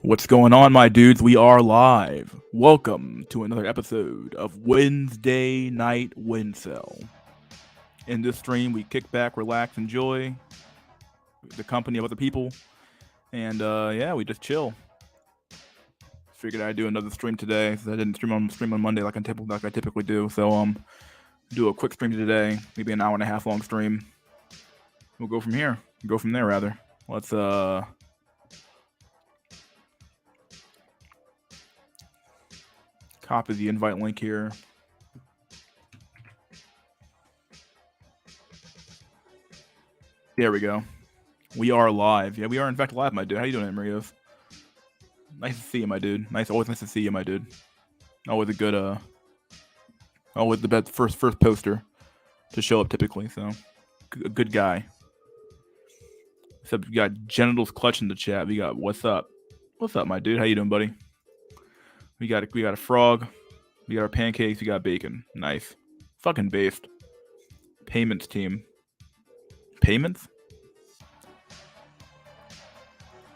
What's going on, my dudes? We are live. Welcome to another episode of Wednesday Night WINsel. In this stream, we kick back, relax, enjoy the company of other people, and yeah, we just chill. Figured I'd do another stream today, since I didn't stream on Monday like I typically do. So do a quick stream today, maybe an hour and a half long stream. We'll go from here. Go from there rather. Let's copy the invite link here. There we go. We are live. Yeah, we are in fact live, my dude. How you doing, Marios? Nice to see you, my dude. Always nice to see you, my dude. Always a good always the best first poster to show up typically. So, a good guy. Except we got genitals clutch in the chat. We got what's up, my dude? How you doing, buddy? We got a frog. We got our pancakes. We got bacon. Nice. Fucking based. Payments team. Payments?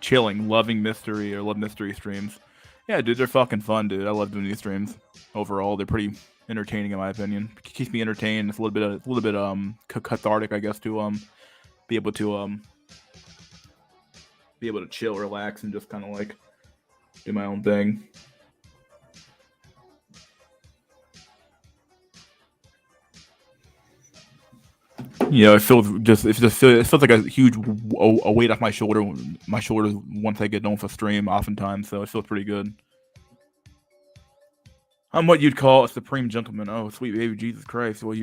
Chilling, loving mystery or love mystery streams. Yeah, dude, they're fucking fun, dude. I love doing these streams. Overall, they're pretty entertaining in my opinion. It keeps me entertained. It's a little bit cathartic, I guess, to be able to chill, relax, and just kind of like do my own thing. You know, it feels like a huge a weight off my shoulders once I get done with a stream. Oftentimes, so it feels pretty good. I'm what you'd call a supreme gentleman. Oh, sweet baby Jesus Christ! Well,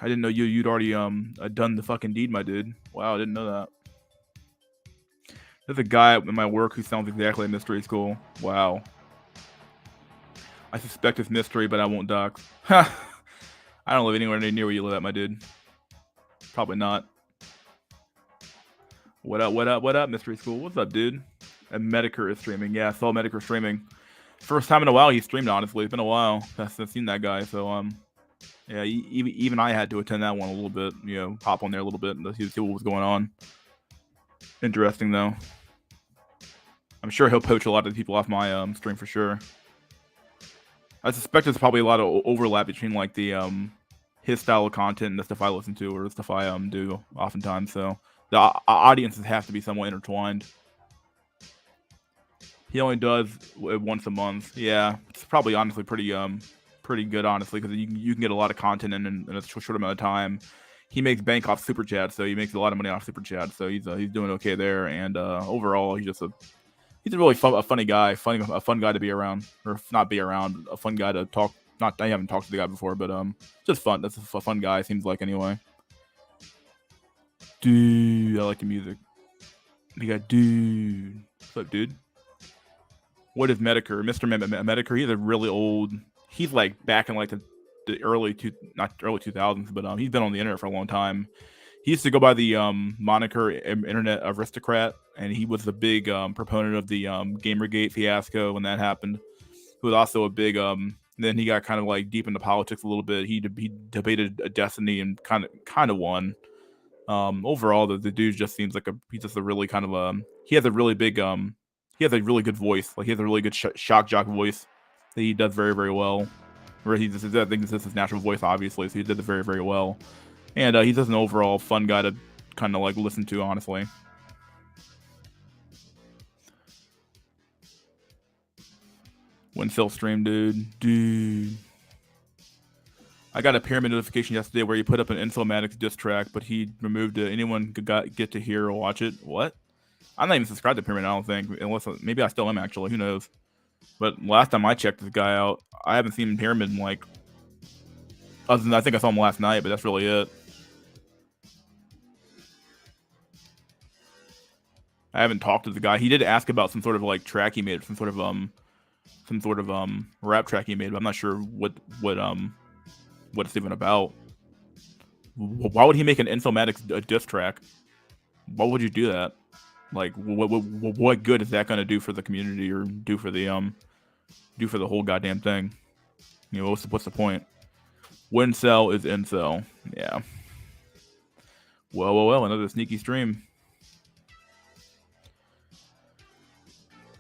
I didn't know you'd already done the fucking deed, my dude. Wow, I didn't know that. There's a guy in my work who sounds exactly like Mystery School. Wow. I suspect it's mystery, but I won't dox. I don't live anywhere near where you live at, my dude. Probably not. What up, Mystery School? What's up, dude? And Medicare is streaming. Yeah, I saw Medicare streaming. First time in a while he streamed, honestly. It's been a while since I've seen that guy. So, yeah, even I had to attend that one a little bit. You know, hop on there a little bit and see what was going on. Interesting, though. I'm sure he'll poach a lot of the people off my stream for sure. I suspect there's probably a lot of overlap between like the his style of content and the stuff I listen to or the stuff I do oftentimes. So the audiences have to be somewhat intertwined. He only does it once a month. Yeah, it's probably honestly pretty good, honestly, because you can get a lot of content in a short amount of time. He makes bank off super chat, so he makes a lot of money off super chat. So he's doing okay there. And overall, he's a really funny guy, a fun guy to be around, or not be around, a fun guy to talk. Not I haven't talked to the guy before, but just fun. That's a fun guy. Seems like anyway. Dude, I like the music. We got dude. What's up, dude? What is Medicare? Mr. Medicare. He's a really old. He's like back in like the not early 2000s, but he's been on the internet for a long time. He used to go by the moniker Internet Aristocrat, and he was the big proponent of the Gamergate fiasco when that happened. He was also a big then he got kind of like deep into politics a little bit. He debated a Destiny and kind of won. Overall, the dude just seems like he's just a really kind of he has a really big he has a really good voice. Like he has a really good shock jock voice that he does very, very well. Where I think this is his natural voice, obviously, so he did it very, very well. And he's just an overall fun guy to kind of like listen to, honestly. WINcel stream, dude. I got a pyramid notification yesterday where he put up an Inselmatics diss track, but he removed it. Anyone could get to hear or watch it. What? I'm not even subscribed to Pyramid, I don't think. Unless maybe I still am, actually. Who knows? But last time I checked this guy out, I haven't seen Pyramid in like. Other than I think I saw him last night, but that's really it. I haven't talked to the guy. He did ask about some sort of like track he made, some sort of rap track he made, but I'm not sure what it's even about. Why would he make an Inselmatics diss track? Why would you do that? Like, what good is that going to do for the community or do for the whole goddamn thing? You know, what's the point? WINcel is incel. Yeah. Well, another sneaky stream.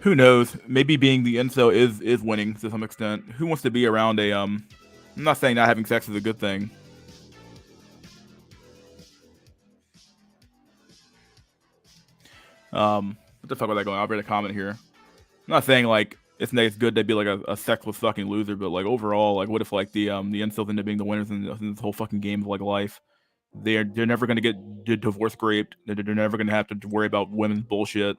Who knows? Maybe being the incel is winning to some extent. Who wants to be around a I'm not saying not having sex is a good thing. What the fuck was I going? I'll read a comment here. I'm not saying like it's good to be like a sexless fucking loser, but like overall, like what if like the incels end up being the winners in this whole fucking game of like life? They're never gonna get divorce raped. They're never gonna have to worry about women's bullshit.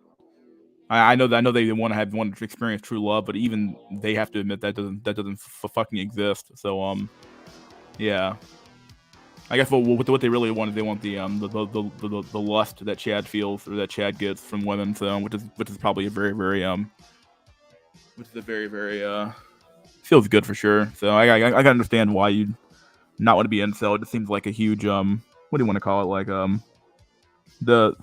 I know they want to experience true love, but even they have to admit that doesn't fucking exist. So yeah. I guess what they really want is they want the lust that Chad feels or that Chad gets from women. So which is probably a very feels good for sure. So I gotta understand why you'd not want to be incel. It just seems like a huge what do you want to call it? Like the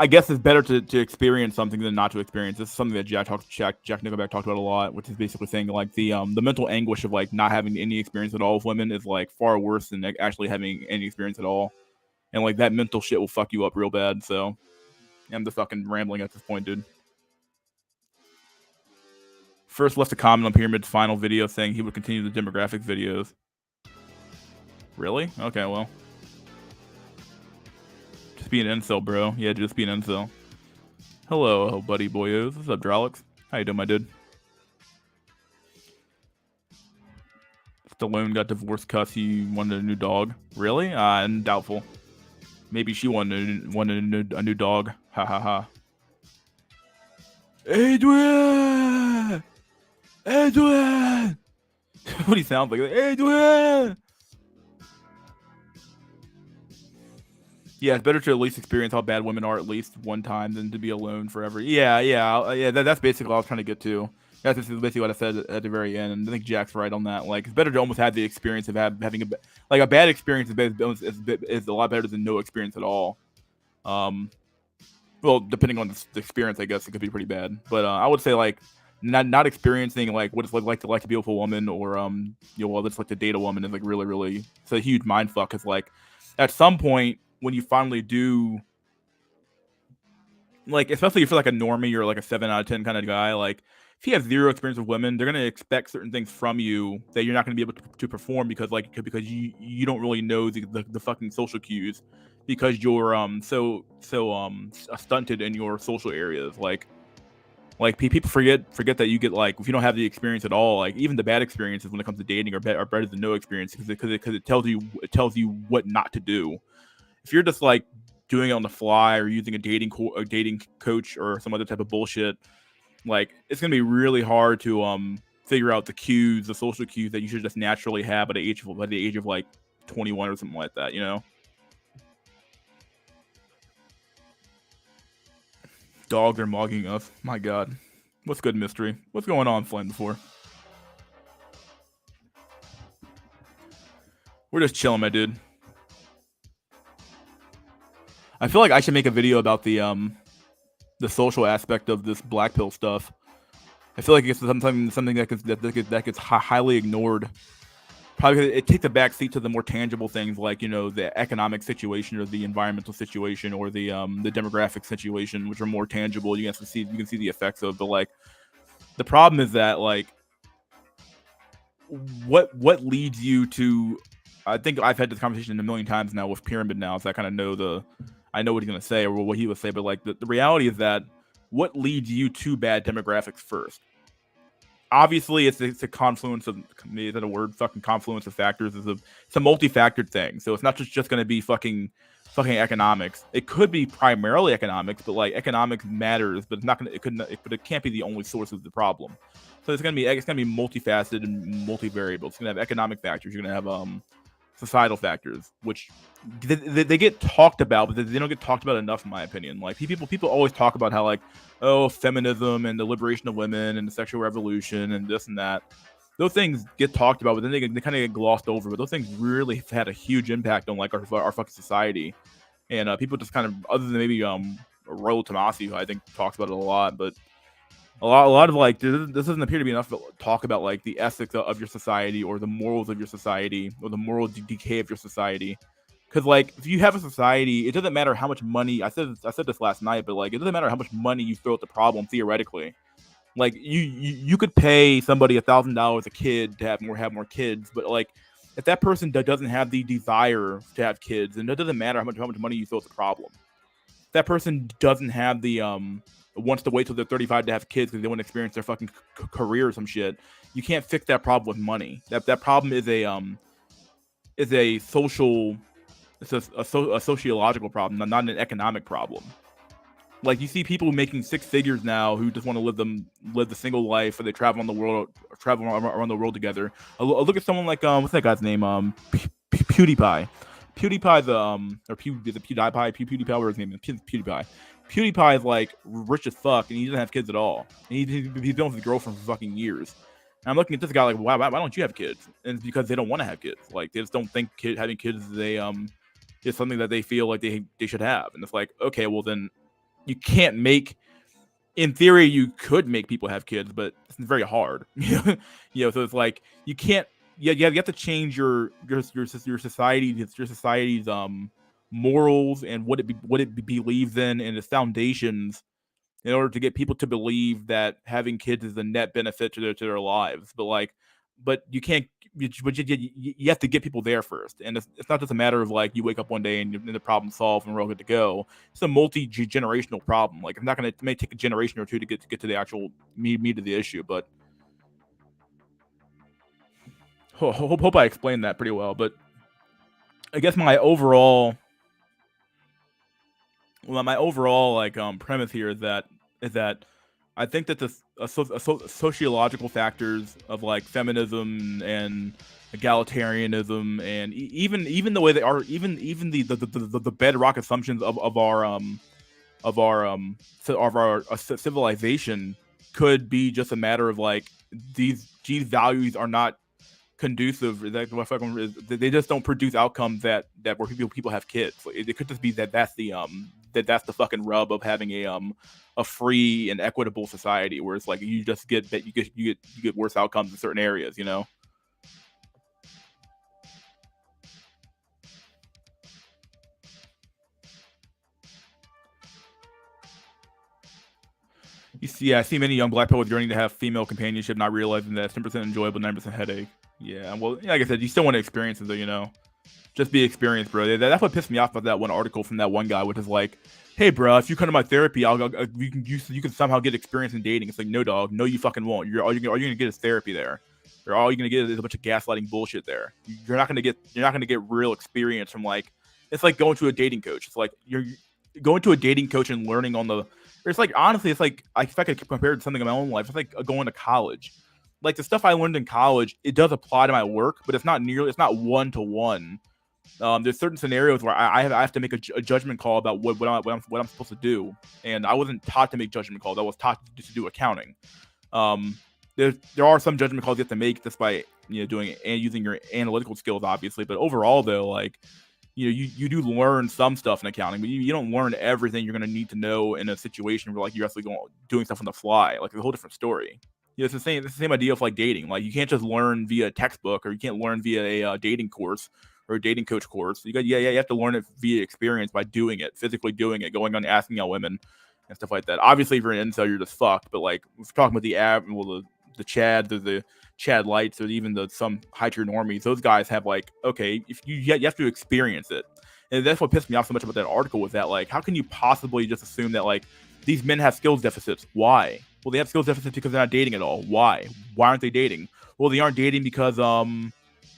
I guess it's better to experience something than not to experience. This is something that Jack Nickelback talked about a lot, which is basically saying like the mental anguish of like not having any experience at all with women is like far worse than actually having any experience at all, and like that mental shit will fuck you up real bad. So I'm just fucking rambling at this point, dude. First left a comment on Pyramid's final video saying he would continue the demographic videos. Really? Okay, well. Just be an incel, bro. Yeah, just be an incel. Hello, buddy boyos. What's up, Drolix? How you doing, my dude? Stallone got divorced because he wanted a new dog. Really? Doubtful. Maybe she wanted a new dog. Ha ha ha. Adrian! Adrian! What he sounds like? Adrian! Yeah, it's better to at least experience how bad women are at least one time than to be alone forever. Yeah. That's basically what I was trying to get to. That's basically what I said at the very end, and I think Jack's right on that. Like, it's better to almost have the experience of having a bad experience is a lot better than no experience at all. Well, depending on the experience, I guess it could be pretty bad. But I would say like not experiencing like what it's like to be with a woman or it's like to date a woman is like really it's a huge mind fuck. It's like at some point when you finally do, like, especially if you're like a normie or like a 7 out of 10 kind of guy, like if you have zero experience with women, they're gonna expect certain things from you that you're not gonna be able to perform because you don't really know the fucking social cues because you're so stunted in your social areas. Like people forget that you get like if you don't have the experience at all, like even the bad experiences when it comes to dating are better than no experience because it tells you what not to do. If you're just like doing it on the fly or using a dating coach or some other type of bullshit, like it's gonna be really hard to figure out the social cues that you should just naturally have at the age of like 21 or something like that, you know. Dogs are mogging us. My God, what's good, mystery? What's going on, Flame? Before we're just chilling, my dude. I feel like I should make a video about the social aspect of this black pill stuff. I feel like it's something that gets highly ignored. Probably it takes a backseat to the more tangible things like the economic situation or the environmental situation or the demographic situation, which are more tangible. You can see the effects of. But like the problem is that like what leads you to. I think I've had this conversation a million times now with Pyramid now, so I know what he's gonna say or what he would say. But like the reality is that what leads you to bad demographics first? Obviously, it's a confluence of, is that a word? Fucking confluence of factors. It's a multi-factored thing. So it's not just going to be fucking economics. It could be primarily economics, but like economics matters, but it's not going to. But it can't be the only source of the problem. So it's going to be multifaceted and multivariable. It's going to have economic factors. You're going to have societal factors, which they get talked about, but they don't get talked about enough, in my opinion. Like people always talk about how like, oh, feminism and the liberation of women and the sexual revolution and this and that. Those things get talked about, but then they kind of get glossed over. But those things really have had a huge impact on like our fucking society. And people just kind of, other than maybe Rollo Tomasi, who I think talks about it a lot, but a lot of like this doesn't appear to be enough to talk about like the ethics of your society or the morals of your society or the moral decay of your society. Because like if you have a society, it doesn't matter how much money. I said this last night, but like it doesn't matter how much money you throw at the problem theoretically. Like you could pay somebody $1,000 a kid to have more kids, but like if that person doesn't have the desire to have kids, then it doesn't matter how much money you throw at the problem. If that person doesn't have the wants to wait till they're 35 to have kids because they want to experience their fucking career or some shit. You can't fix that problem with money. That problem is a social, it's a sociological problem, not an economic problem. Like you see people making six figures now who just want to live the single life, or they travel around the world together. I look at someone like what's that guy's name? PewDiePie. PewDiePie's or PewDiePie, whatever his name is, PewDiePie. PewDiePie is like rich as fuck, and he doesn't have kids at all. And he's been with his girlfriend for fucking years. And I'm looking at this guy like, why don't you have kids? And it's because they don't want to have kids. Like they just don't think having kids is something that they feel like they should have. And it's like, okay, well then you can't make. In theory, you could make people have kids, but it's very hard. So it's like you can't. Yeah, you have to change your society's morals and what it believes in and its foundations in order to get people to believe that having kids is a net benefit to their lives. But you can't. You have to get people there first, and it's not just a matter of like you wake up one day and the problem's solved and we're all good to go. It's a multi-generational problem. Like it may take a generation or two to get to the actual meat of the issue, but hope I explained that pretty well. But I guess my overall like premise here is that I think that the sociological factors of like feminism and egalitarianism and even the way they are, even the bedrock assumptions of our civilization could be just a matter of like these values are not conducive. They just don't produce outcomes that where people have kids. It could just be that's the fucking rub of having a free and equitable society where it's like you just get worse outcomes in certain areas, you know. You see, I see many young black people yearning to have female companionship, not realizing that it's 10% enjoyable, 9% headache. Yeah, well, like I said, you still want to experience it, though, you know. Just be experienced, bro. That's what pissed me off about that one article from that one guy, which is like, "Hey, bro, if you come to my therapy, you can somehow get experience in dating." It's like, no, dog, no, you fucking won't. All you're gonna get is therapy there. Or all you're gonna get is a bunch of gaslighting bullshit there. You're not gonna get real experience from like. It's like going to a dating coach. It's like you're going to a dating coach and learning on the. It's like honestly, it's like if I could compare it to something in my own life, it's like going to college. Like the stuff I learned in college, it does apply to my work, but it's not 1-to-1. There's certain scenarios where I have to make a judgment call about what I'm supposed to do, and I wasn't taught to make judgment calls. I was taught to do accounting. There are some judgment calls you have to make just by doing and using your analytical skills, obviously. But overall, though, like you do learn some stuff in accounting, but you don't learn everything you're going to need to know in a situation where like you're actually doing stuff on the fly. Like it's a whole different story. It's the same idea of like dating. Like you can't just learn via a textbook, or you can't learn via a dating course or a dating coach course. You have to learn it via experience by doing it, physically doing it, going on asking out women and stuff like that. Obviously, if you're an incel, you're just fucked. But like we're talking about the Chad, the Chad Lights, or even some high tier normies, those guys have like, okay, if you have to experience it. And that's what pissed me off so much about that article was that like, how can you possibly just assume that like these men have skills deficits? Why? Well, they have skills deficits because they're not dating at all. Why? Why aren't they dating? Well, they aren't dating because they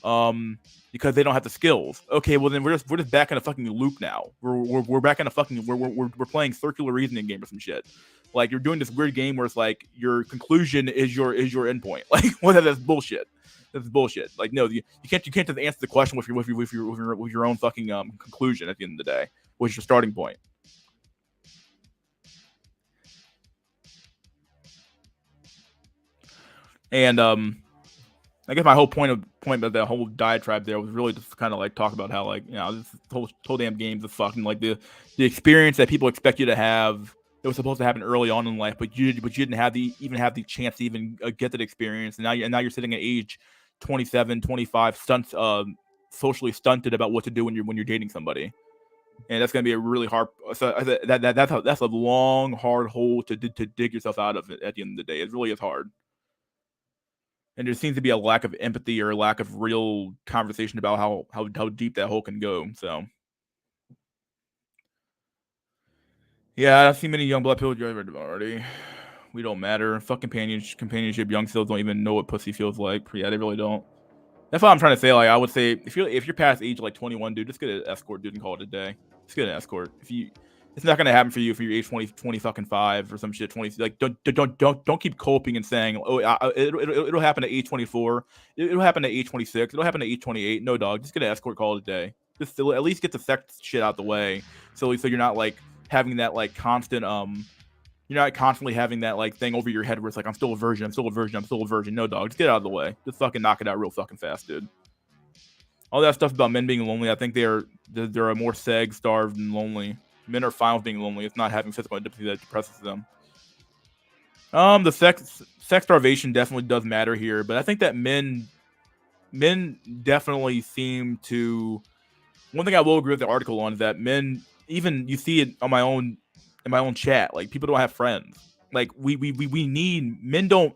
don't have the skills. Okay, well then we're just back in a fucking loop now. We're back in a fucking we're playing circular reasoning game or some shit. Like you're doing this weird game where it's like your conclusion is your endpoint. Like, well, that's bullshit. That's bullshit. Like, no, you can't just answer the question with your own fucking conclusion at the end of the day, which is your starting point. And I guess my whole point about that whole diatribe there was really just kind of like talk about how like this whole damn game's is fucking like the experience that people expect you to have. It was supposed to happen early on in life, but you didn't have the chance to even get that experience. And now you're sitting at age 27, 25, socially stunted about what to do when you're dating somebody. and that's gonna be a really hard. So that's a long, hard hole to dig yourself out of at the end of the day. It really is hard, and there seems to be a lack of empathy or a lack of real conversation about how deep that hole can go. So. Yeah, I've seen many young black people drive already. We don't matter. Fuck companionship. Young still don't even know what pussy feels like. Yeah, they really don't. That's what I'm trying to say. Like, I would say if you're past age like 21, dude, just get an escort, dude, and call it a day. Just get an escort. It's not gonna happen for you if you're age 20 fucking 5 or some shit. 20, like, don't keep coping and saying, oh, it'll happen at age 24. It'll happen at age 26. It'll happen at age 28. No, dog, just get an escort, call it a day. Just to at least get the sex shit out the way, so you're not like having that like constant you're not constantly having that like thing over your head where it's like I'm still a virgin, I'm still a virgin, I'm still a virgin. No, dog, just get it out of the way. Just fucking knock it out real fucking fast, dude. All that stuff about men being lonely, I think they're more seg starved and lonely. Men are fine with being lonely. It's not having physical intimacy that depresses them. The sex starvation definitely does matter here, but I think that men definitely seem to. One thing I will agree with the article on is that men, even you see it on my own in my own chat, like people don't have friends. Like we need men don't.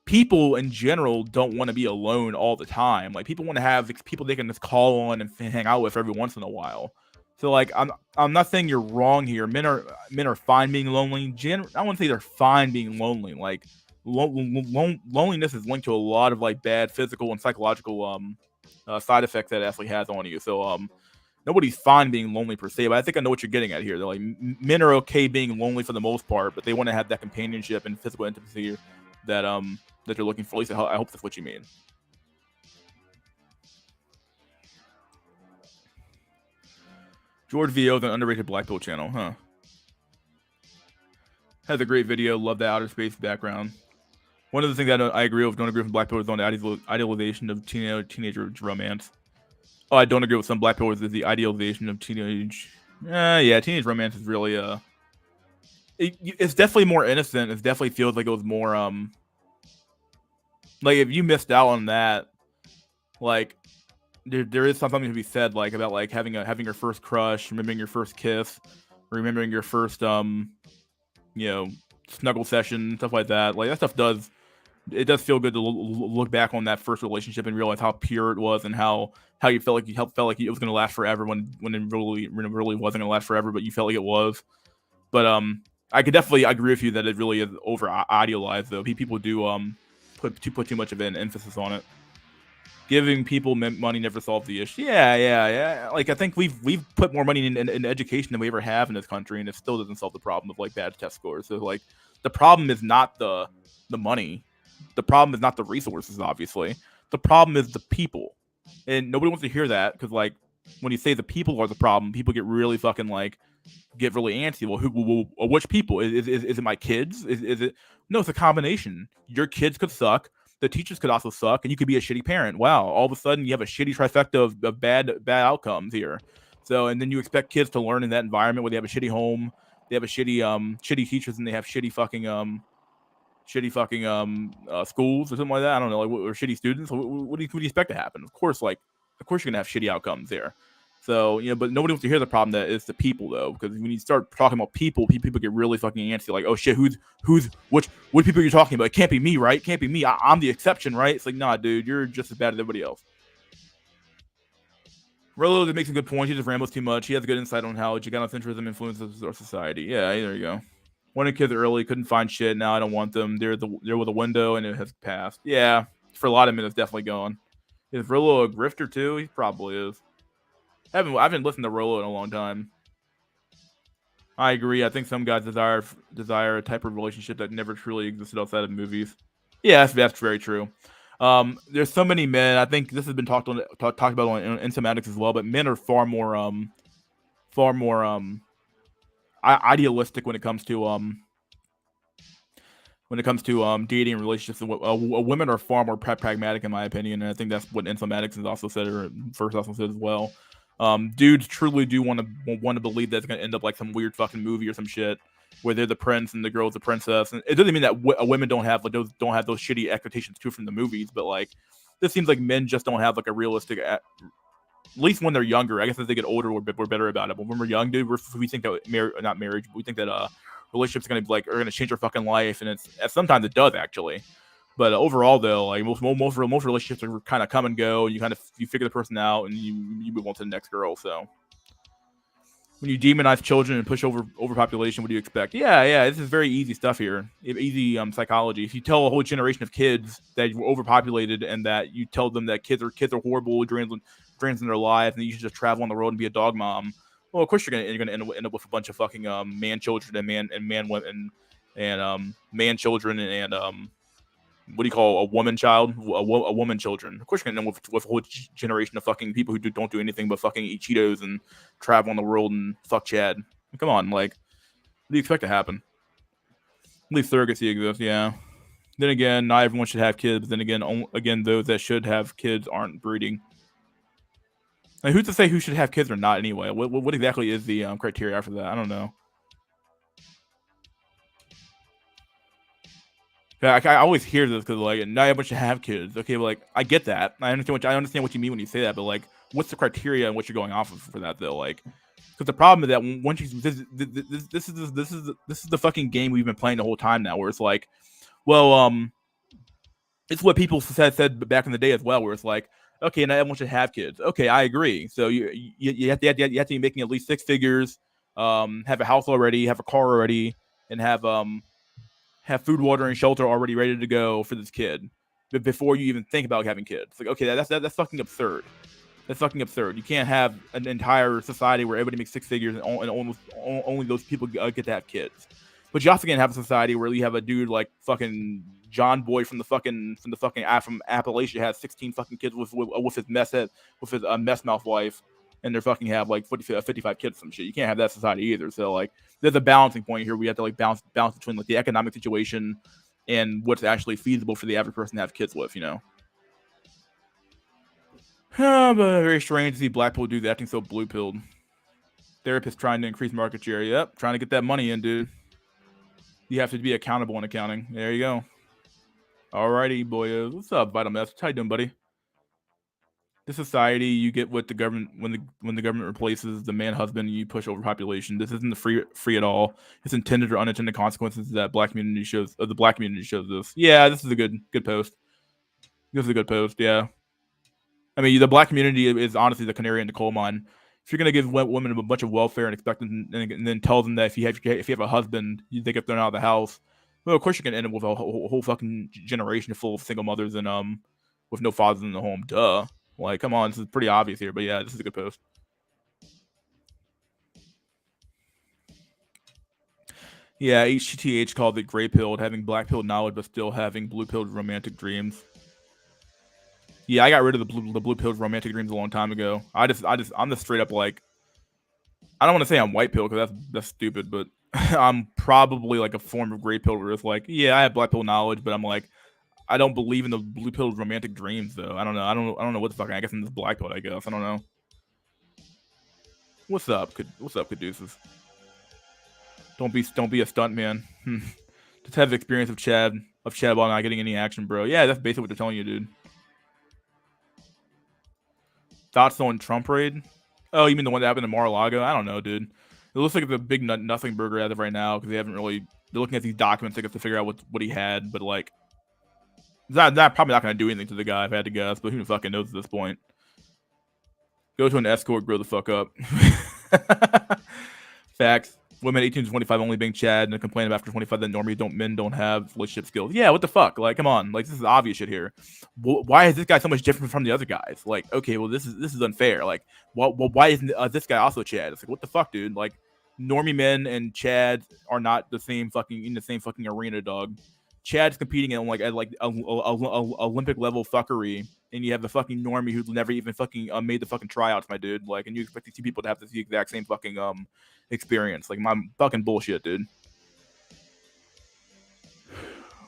People in general don't want to be alone all the time. Like people want to have people they can just call on and hang out with every once in a while. So like I'm not saying you're wrong here. Men are fine being lonely. I wouldn't say they're fine being lonely. Like loneliness is linked to a lot of like bad physical and psychological side effects that it actually has on you. So nobody's fine being lonely per se, but I think I know what you're getting at here. They're like men are okay being lonely for the most part, but they want to have that companionship and physical intimacy that you're looking for. At least I hope that's what you mean. George VO is an underrated Black Pill channel, huh? Has a great video. Love the outer space background. One of the things that I agree with, don't agree with Black Pill is on the idealization of teenager romance. Oh, I don't agree with some Black Pillars is the idealization of teenage. Teenage romance is really it's definitely more innocent. It definitely feels like it was more like if you missed out on that, like there is something to be said like about like having your first crush, remembering your first kiss, remembering your first snuggle session, stuff like that. Like that stuff does feel good to look back on that first relationship and realize how pure it was and how you felt like it was going to last forever when it really wasn't going to last forever, but you felt like it was. But I could definitely agree with you that it really is over idealized though. People do put too much of an emphasis on it. Giving people money never solves the issue. Yeah. Like I think we've put more money in education than we ever have in this country, and it still doesn't solve the problem of like bad test scores. So like the problem is not the money. The problem is not the resources, obviously. The problem is the people. And nobody wants to hear that because, like, when you say the people are the problem, people get really fucking, like, get really antsy. Well, which people? Is it my kids? Is it? No, it's a combination. Your kids could suck. The teachers could also suck, and you could be a shitty parent. Wow, all of a sudden you have a shitty trifecta of bad outcomes here. So, and then you expect kids to learn in that environment where they have a shitty home, they have a shitty teachers, and they have shitty fucking schools or something like that. I don't know, like or shitty students. What do you expect to happen? Of course, you're gonna have shitty outcomes there. So but nobody wants to hear the problem that it's the people though, because when you start talking about people get really fucking antsy. Like, oh shit, which people are you talking about? It can't be me, right? It can't be me. I'm the exception, right? It's like, nah, dude, you're just as bad as everybody else. Rolo makes some good points. He just rambles too much. He has a good insight on how Giganocentrism influences our society. Yeah, there you go. Wanted kids early, couldn't find shit. Now I don't want them. They're with a window, and it has passed. Yeah, for a lot of men, it's definitely gone. Is Rolo a grifter too? He probably is. I haven't listened to Rolo in a long time. I agree. I think some guys desire a type of relationship that never truly existed outside of movies. Yeah, that's very true. There's so many men. I think this has been talked about on Insomatics as well. But men are far more idealistic when it comes to dating and relationships. Women are far more pragmatic, in my opinion, and I think that's what Insomatics has also said, or first also said as well. Dudes truly do want to believe that it's gonna end up like some weird fucking movie or some shit where they're the prince and the girl's the princess. And it doesn't mean that women don't have those shitty expectations too from the movies, but like this seems like men just don't have like a realistic At least when they're younger. I guess as they get older, we're better about it. But when we're young, dude, we think that not marriage, but we think that relationships are gonna change our fucking life, and sometimes it does actually. But overall, though, like most relationships are kind of come and go, and you figure the person out, and you move on to the next girl. So when you demonize children and push overpopulation, what do you expect? Yeah, this is very easy stuff here. Easy psychology. If you tell a whole generation of kids that you're overpopulated and that you tell them that kids are horrible, drains in their lives, and you should just travel on the road and be a dog mom, well, of course you're gonna end up with a bunch of fucking man children and man women and man children and what do you call a woman child? A woman children. Of course, you're gonna end up with a whole generation of fucking people who don't do anything but fucking eat Cheetos and travel on the world and fuck Chad. Come on, like, what do you expect to happen? At least surrogacy exists, yeah. Then again, not everyone should have kids. Then again, those that should have kids aren't breeding. Like, who's to say who should have kids or not anyway? What exactly is the criteria after that? I don't know. Yeah, I always hear this because like not everyone should have kids. Okay, but like I get that. I understand what you mean when you say that. But like, what's the criteria and what you're going off of for that though? Like, because the problem is that once you this is the fucking game we've been playing the whole time now, where it's like, well, it's what people said back in the day as well, where it's like, okay, not everyone should have kids. Okay, I agree. So you have to be making at least six figures, have a house already, have a car already, and have food, water, and shelter already ready to go for this kid before you even think about having kids. Like, okay, that's fucking absurd. That's fucking absurd. You can't have an entire society where everybody makes six figures and only those people get to have kids. But you also can't have a society where you have a dude like fucking John Boy from Appalachia has 16 fucking kids with his mess mouth wife, and they're fucking have like 55 kids, some shit. You can't have that society either. So like, there's a balancing point here. We have to like balance between like the economic situation and what's actually feasible for the average person to have kids with, you know. But very strange to see black people do that, acting so blue pilled. Therapists trying to increase market share. Yep, trying to get that money in, dude. You have to be accountable in accounting. There you go. Alrighty, boyos. What's up, Vital Mess? How you doing, buddy? This society, you get what the government when the government replaces the man husband, you push overpopulation. This isn't the free at all. It's intended or unintended consequences that the black community shows this. Yeah, this is a good post. This is a good post. Yeah, I mean the black community is honestly the canary in the coal mine. If you're gonna give women a bunch of welfare and expect them and then tell them that if you have a husband, they get thrown out of the house. Well, of course you're gonna end up with a whole fucking generation full of single mothers and with no fathers in the home. Duh. Like, come on, this is pretty obvious here, but yeah, this is a good post. Yeah, HTTH called it gray pilled, having black pilled knowledge, but still having blue pilled romantic dreams. Yeah, I got rid of the blue pilled romantic dreams a long time ago. I'm just straight up like, I don't want to say I'm white pill because that's stupid, but I'm probably like a form of gray pill where it's like, yeah, I have black pill knowledge, but I'm like, I don't believe in the blue pilled romantic dreams though. I don't know. I don't know what the fuck. I guess I'm just black pilled. I guess I don't know. What's up? What's up, Caduceus? Don't be a stunt man. Just have the experience of Chad while not getting any action, bro. Yeah, that's basically what they're telling you, dude. Thoughts on Trump raid? Oh, you mean the one that happened in Mar-a-Lago? I don't know, dude. It looks like it's a big nothing burger as of right now because they haven't really. They're looking at these documents, I guess, to figure out what he had, but like, that probably not going to do anything to the guy if I had to guess, but who fucking knows at this point? Go to an escort, grow the fuck up. Facts. Women 18 to 25 only being Chad and complain after 25 that normally men don't have relationship skills. Yeah, what the fuck? Like, come on. Like, this is obvious shit here. Why is this guy so much different from the other guys? Like, okay, well, this is unfair. Like, why isn't this guy also Chad? It's like, what the fuck, dude? Like, normie men and Chad are not the same fucking in the same fucking arena, dog. Chad's competing at like Olympic level fuckery, and you have the fucking normie who's never even fucking made the fucking tryouts, my dude. Like, and you expect these two people to have the exact same fucking experience. Like, my fucking bullshit, dude.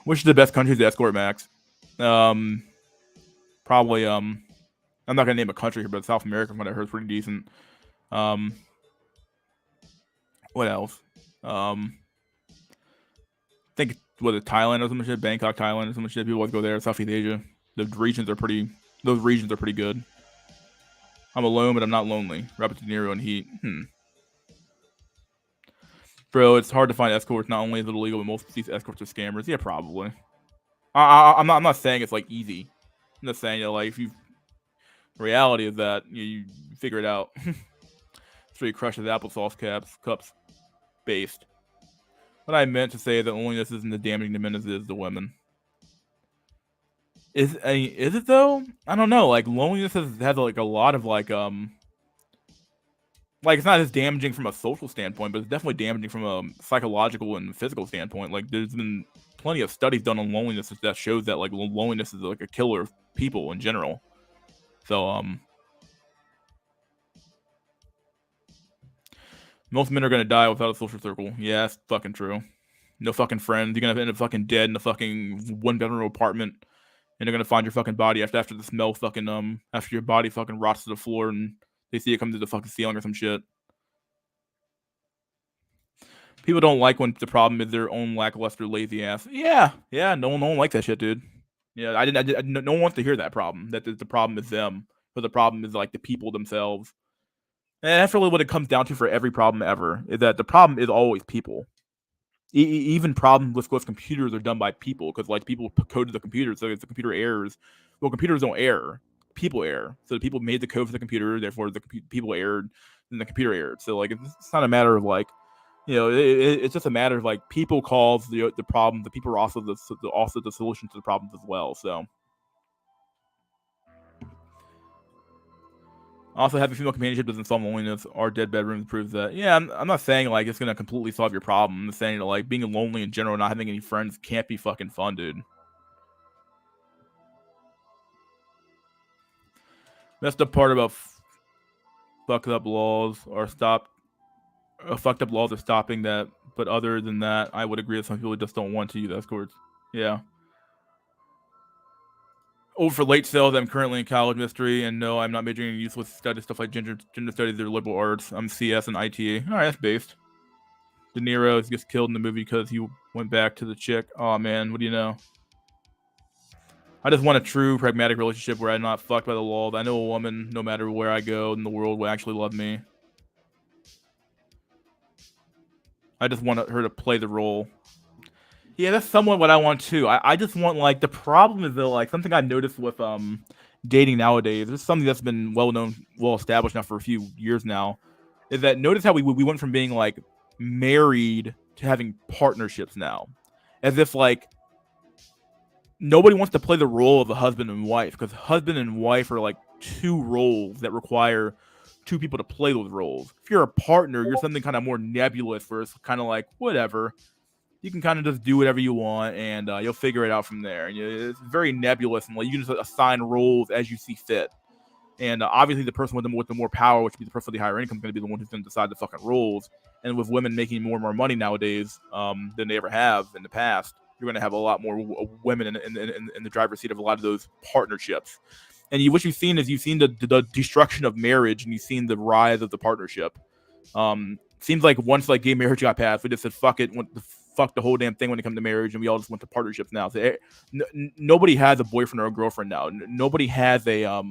Which is the best country to escort, Max? Probably I'm not gonna name a country here, but South America, from what I heard, is pretty decent. What else? Think was it Thailand or some shit? Bangkok, Thailand or some shit. People always go there. Southeast Asia. Those regions are pretty good. I'm alone, but I'm not lonely. Robert De Niro in Heat. Bro, it's hard to find escorts. Not only is it illegal, but most of these escorts are scammers. Yeah, probably. I'm not saying it's like easy. I'm just saying, like, if you reality is that you figure it out. So he crushes applesauce cups based. What I meant to say that loneliness isn't as damaging to men as it is to women. Is it though? I don't know. Like loneliness has like a lot of like it's not as damaging from a social standpoint, but it's definitely damaging from a psychological and physical standpoint. Like there's been plenty of studies done on loneliness that shows that like loneliness is like a killer of people in general. So most men are gonna die without a social circle. Yeah, that's fucking true. No fucking friends. You're gonna end up fucking dead in a fucking one-bedroom apartment, and they're gonna find your fucking body after the smell fucking after your body fucking rots to the floor, and they see it come to the fucking ceiling or some shit. People don't like when the problem is their own lackluster, lazy ass. Yeah, no one likes that shit, dude. Yeah, no one wants to hear that problem. That the problem is them, but the problem is like the people themselves. And that's really what it comes down to for every problem ever. Is that the problem is always people. Even problems with computers are done by people because like people coded the computer, so if the computer errors, well, computers don't err, people err. So the people made the code for the computer, therefore the people erred, and the computer erred. So like it's not a matter of like, it's just a matter of like people cause the problem. The people are also the solution to the problems as well. So also having female companionship doesn't solve loneliness. Our dead bedrooms proves that. Yeah, I'm not saying like it's gonna completely solve your problem. I'm saying that like being lonely in general, not having any friends, can't be fucking fun, dude. That's the part about fucked up laws are fucked up laws are stopping that. But other than that, I would agree that some people just don't want to use escorts. Yeah. Over for late sales, I'm currently in college history, and no, I'm not majoring in useless studies, stuff like gender studies or liberal arts. I'm CS and ITA. All right, that's based. De Niro gets killed in the movie because he went back to the chick. Oh man, what do you know? I just want a true pragmatic relationship where I'm not fucked by the laws. I know a woman, no matter where I go in the world, will actually love me. I just want her to play the role. Yeah, that's somewhat what I want too. I just want like the problem is though like something I've noticed with dating nowadays. This is something that's been well known, well established now for a few years now. Is that notice how we went from being like married to having partnerships now, as if like nobody wants to play the role of a husband and wife because husband and wife are like two roles that require two people to play those roles. If you're a partner, you're something kind of more nebulous where it's kind of like whatever. You can kind of just do whatever you want and you'll figure it out from there. And it's very nebulous and like you can just assign roles as you see fit. And obviously, the person with the more power, which would be the person with the higher income, is going to be the one who's going to decide the fucking rules. And with women making more and more money nowadays than they ever have in the past, you're going to have a lot more women in the driver's seat of a lot of those partnerships. And what you've seen is you've seen the destruction of marriage, and you've seen the rise of the partnership. Seems like once like gay marriage got passed, we just said fuck it, fuck the whole damn thing when it comes to marriage, and we all just went to partnerships now. So nobody has a boyfriend or a girlfriend now. Nobody has a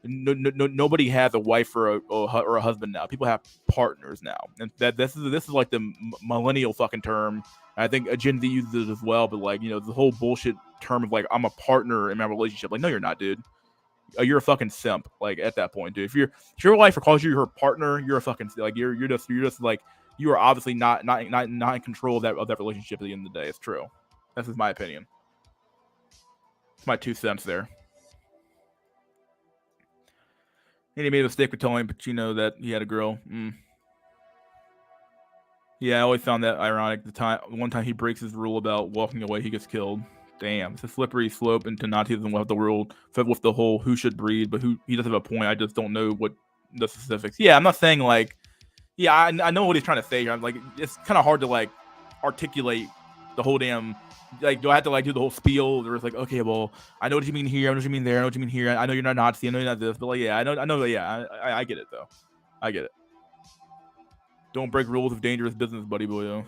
nobody has a wife or a husband now. People have partners now, and this is like the millennial fucking term. I think Gen Z uses it as well, but like the whole bullshit term of like I'm a partner in my relationship. Like no, you're not, dude. You're a fucking simp. Like at that point, dude. If your wife calls you her partner, you're a fucking like you're just like you are obviously not in control of that relationship at the end of the day. It's true. That's just my opinion. It's my 2 cents there. And he made a mistake with telling Pacino that he had a girl. Yeah, I always found that ironic. One time he breaks his rule about walking away, he gets killed. Damn, it's a slippery slope into Nazism with the world, with the whole who should breed, but he does have a point. I just don't know what the specifics. Yeah, I'm not saying like, yeah, I know what he's trying to say here. I'm like, it's kind of hard to like articulate the whole damn. Like, do I have to like do the whole spiel? Or it's like, okay, well, I know what you mean here. I know what you mean there. I know what you mean here. I know you're not Nazi. I know you're not this. But like, yeah, I know. Yeah, I get it though. I get it. Don't break rules of dangerous business, buddy boy.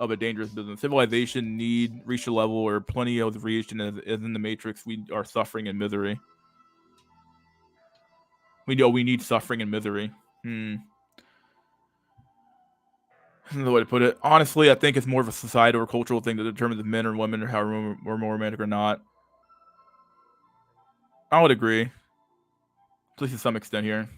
Of a dangerous business. Civilization reach a level where plenty of reached, and as in the Matrix, we are suffering in misery. We need suffering and misery. That's the way to put it. Honestly, I think it's more of a societal or cultural thing that determines if men or women are how we're more romantic or not. I would agree, at least to some extent here.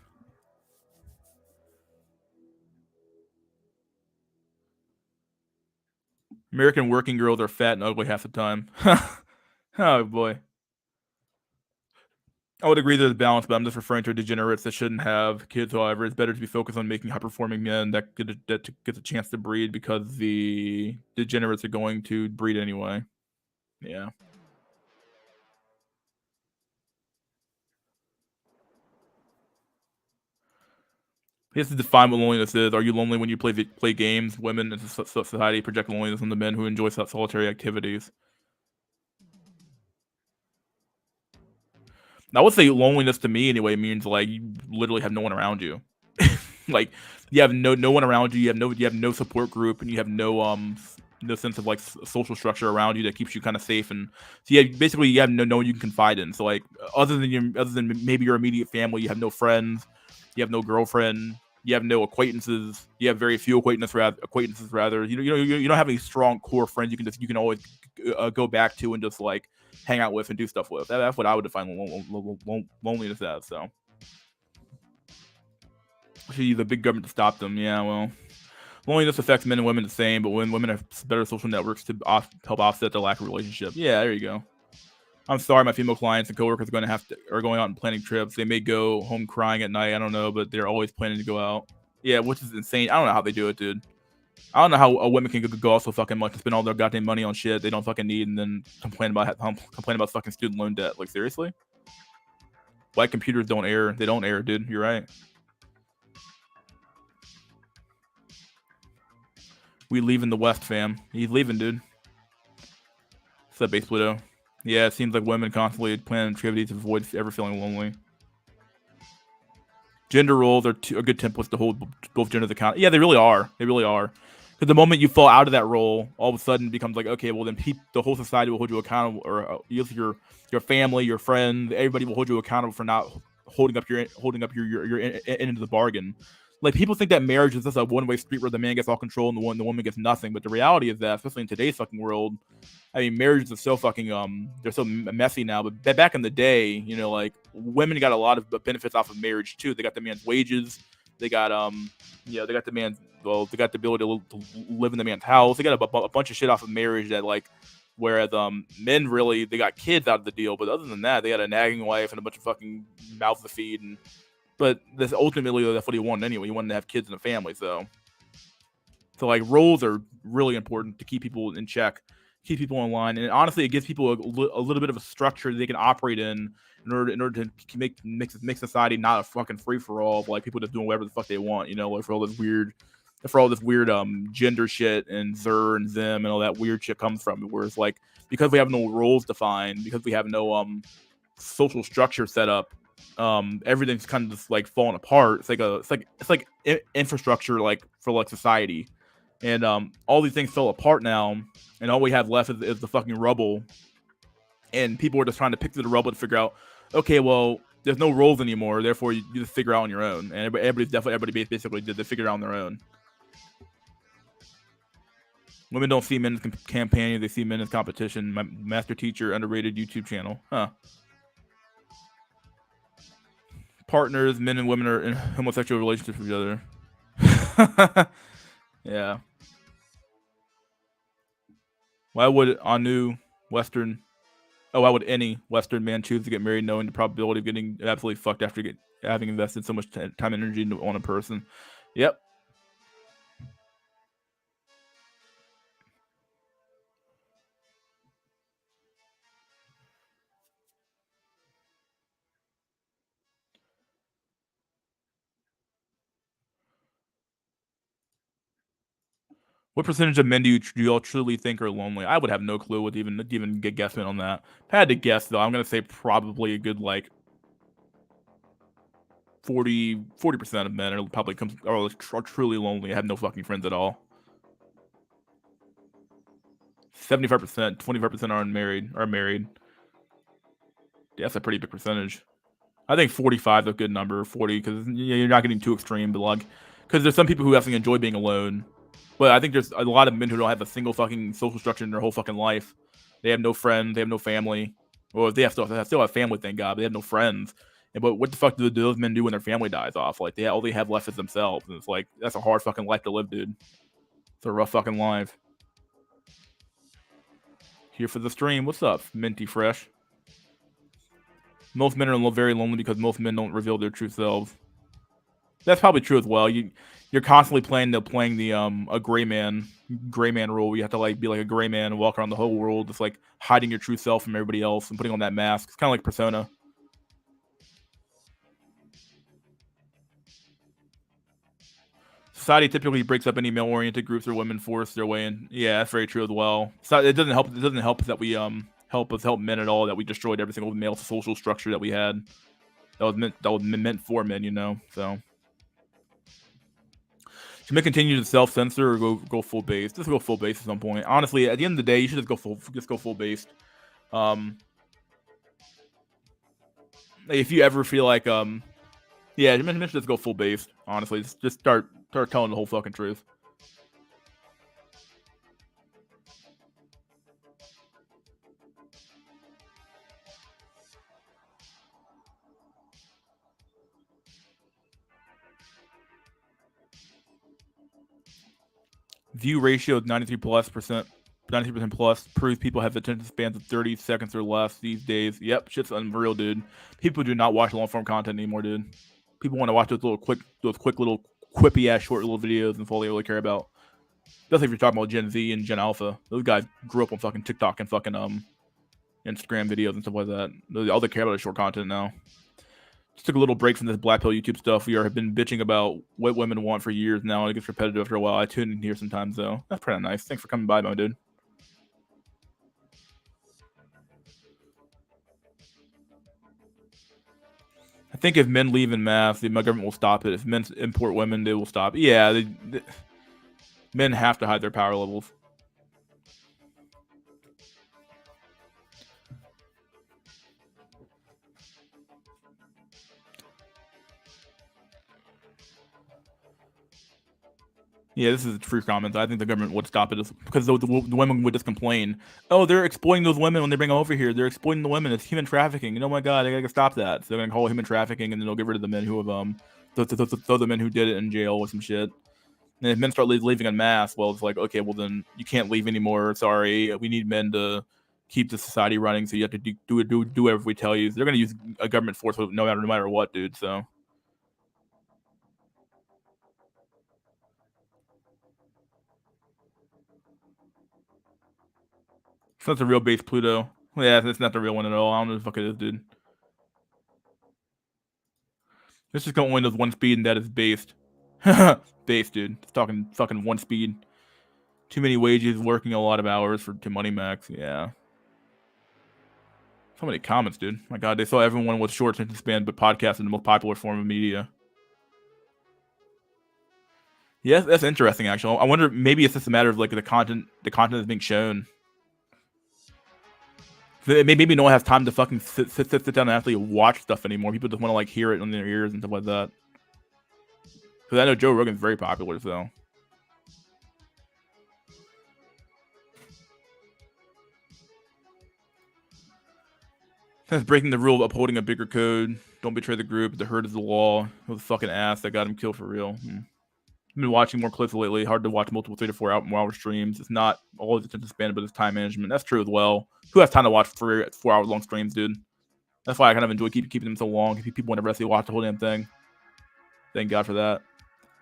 American working girls are fat and ugly half the time. Oh boy. I would agree there's a balance, but I'm just referring to degenerates that shouldn't have kids. However, it's better to be focused on making high-performing men that get a chance to breed because the degenerates are going to breed anyway. Yeah. He has to define what loneliness is. Are you lonely when you play games? Women in society project loneliness on the men who enjoy solitary activities. I would say loneliness to me anyway means like you literally have no one around you. Like you have no one around you. You have no support group, and you have no sense of like social structure around you that keeps you kind of safe. And so basically you have no one you can confide in. So like other than maybe your immediate family, you have no friends, you have no girlfriend, you have no acquaintances, you have very few acquaintances rather. You don't have any strong core friends you can always go back to and just like hang out with and do stuff with. That's what I would define loneliness as. So actually use the big government to stop them. Yeah, well, loneliness affects men and women the same, but when women have better social networks to help offset the lack of relationship. Yeah, there you go. I'm sorry, my female clients and coworkers are going out and planning trips. They may go home crying at night. I don't know, but they're always planning to go out. Yeah, which is insane. I don't know how they do it, dude. I don't know how a women can go out so fucking much and spend all their goddamn money on shit they don't fucking need, and then complain about fucking student loan debt. Like seriously, why computers don't error? They don't error, dude. You're right. We leaving the West, fam. He's leaving, dude. What's up, Base Pluto? Yeah, it seems like women constantly plan activities to avoid ever feeling lonely. Gender roles are good templates to hold both genders accountable. Yeah, they really are. They really are. Because the moment you fall out of that role, all of a sudden it becomes like, okay, well then the whole society will hold you accountable, or your family, your friends, everybody will hold you accountable for not holding up your end of the bargain. Like people think that marriage is just a one way street where the man gets all control and the woman gets nothing. But the reality is that, especially in today's fucking world, I mean, marriages are so fucking they're so messy now. But back in the day, like women got a lot of benefits off of marriage too. They got the man's wages. They got they got the man's they got the ability to live in the man's house. They got a bunch of shit off of marriage that like. Whereas men really they got kids out of the deal, but other than that, they got a nagging wife and a bunch of fucking mouths to feed. But this ultimately that's what he wanted anyway. He wanted to have kids and a family, so like roles are really important to keep people in check, keep people in line, and honestly, it gives people a little bit of a structure they can operate in order to make society not a fucking free for all of like people just doing whatever the fuck they want, like for all this weird gender shit and zer and them and all that weird shit comes from. Whereas like because we have no roles defined, because we have no social structure set up, everything's kind of just like falling apart. It's like infrastructure like for like society, and all these things fell apart now, and all we have left is the fucking rubble, and people are just trying to pick through the rubble to figure out, okay, well, there's no roles anymore, therefore you just figure out on your own, and everybody basically did they figure it out on their own. Women don't see men as companions; they see men as competition. My master teacher, underrated YouTube channel, huh? Partners, men and women are in homosexual relationships with each other. Yeah. Why would why would any Western man choose to get married knowing the probability of getting absolutely fucked after having invested so much time and energy on a person? Yep. What percentage of men do you all truly think are lonely? I would have no clue with even get guessing on that. If I had to guess though, I'm gonna say probably a good like 40% of men are probably are truly lonely. I have no fucking friends at all. 75%, 25% are unmarried. Are married. Yeah, that's a pretty big percentage. I think 45 is a good number, 40, because you're not getting too extreme, but like, because there's some people who actually enjoy being alone. But I think there's a lot of men who don't have a single fucking social structure in their whole fucking life. They have no friends, they have no family. Well, they still have family, thank God, but they have no friends. But what the fuck do those men do when their family dies off? Like, all they have left is themselves. And it's like, that's a hard fucking life to live, dude. It's a rough fucking life. Here for the stream. What's up, Minty Fresh? Most men are very lonely because most men don't reveal their true selves. That's probably true as well. You're constantly playing the a gray man rule. Where you have to like be like a gray man and walk around the whole world, just like hiding your true self from everybody else and putting on that mask. It's kind of like Persona. Society typically breaks up any male-oriented groups or women force their way in. Yeah, that's very true as well. So it doesn't help. It doesn't help that we help men at all. That we destroyed every single male social structure that we had. That was meant for men, you know. So should men continue to self-censor or go full based? Just go full based at some point. Honestly, at the end of the day, you should just go full based. If you ever feel like yeah, men should just go full based. Honestly, just start telling the whole fucking truth. View ratio of 93% plus proves people have attention spans of 30 seconds or less these days. Yep, shit's unreal, dude. People do not watch long form content anymore, dude. People want to watch those quick little quippy ass short little videos, and that's all they really care about. Especially if you're talking about Gen Z and Gen Alpha. Those guys grew up on fucking TikTok and fucking Instagram videos and stuff like that. All they care about is short content now. Just took a little break from this Black Pill YouTube stuff. We have been bitching about what women want for years now. It gets repetitive after a while. I tune in here sometimes, though. That's pretty nice. Thanks for coming by, my dude. I think if men leave in mass, the government will stop it. If men import women, they will stop. Yeah, men have to hide their power levels. Yeah, this is true comments. I think the government would stop it because the women would just complain. Oh, they're exploiting those women when they bring them over here. They're exploiting the women. It's human trafficking. And oh my god, I gotta stop that. So they're gonna call it human trafficking, and then they'll get rid of the men who have throw the men who did it in jail or some shit. And if men start leaving en masse, well, it's like, okay, well then you can't leave anymore. Sorry, we need men to keep the society running. So you have to do whatever we tell you. So they're gonna use a government force no matter what, dude. So. So that's a real base Pluto. Yeah, that's not the real one at all. I don't know what the fuck it is, dude. This just only does one speed, and that is based. Based, dude. It's talking fucking one speed. Too many wages, working a lot of hours to money max. Yeah. So many comments, dude. My god, they saw everyone with short attention span, but podcast is the most popular form of media. Yeah, that's interesting. Actually, I wonder maybe it's just a matter of like the content that's being shown. Maybe no one has time to fucking sit down and actually watch stuff anymore. People just want to like hear it in their ears and stuff like that. Because I know Joe Rogan's very popular, so. That's breaking the rule of upholding a bigger code. Don't betray the group. The herd is the law. It was a fucking ass that got him killed for real. I've been watching more clips lately. Hard to watch multiple 3 to 4 hour streams. It's not always attention span, but it's time management. That's true as well. Who has time to watch 4 hour long streams, dude? That's why I kind of enjoy keeping them so long. People want to rest, watch the whole damn thing. Thank God for that.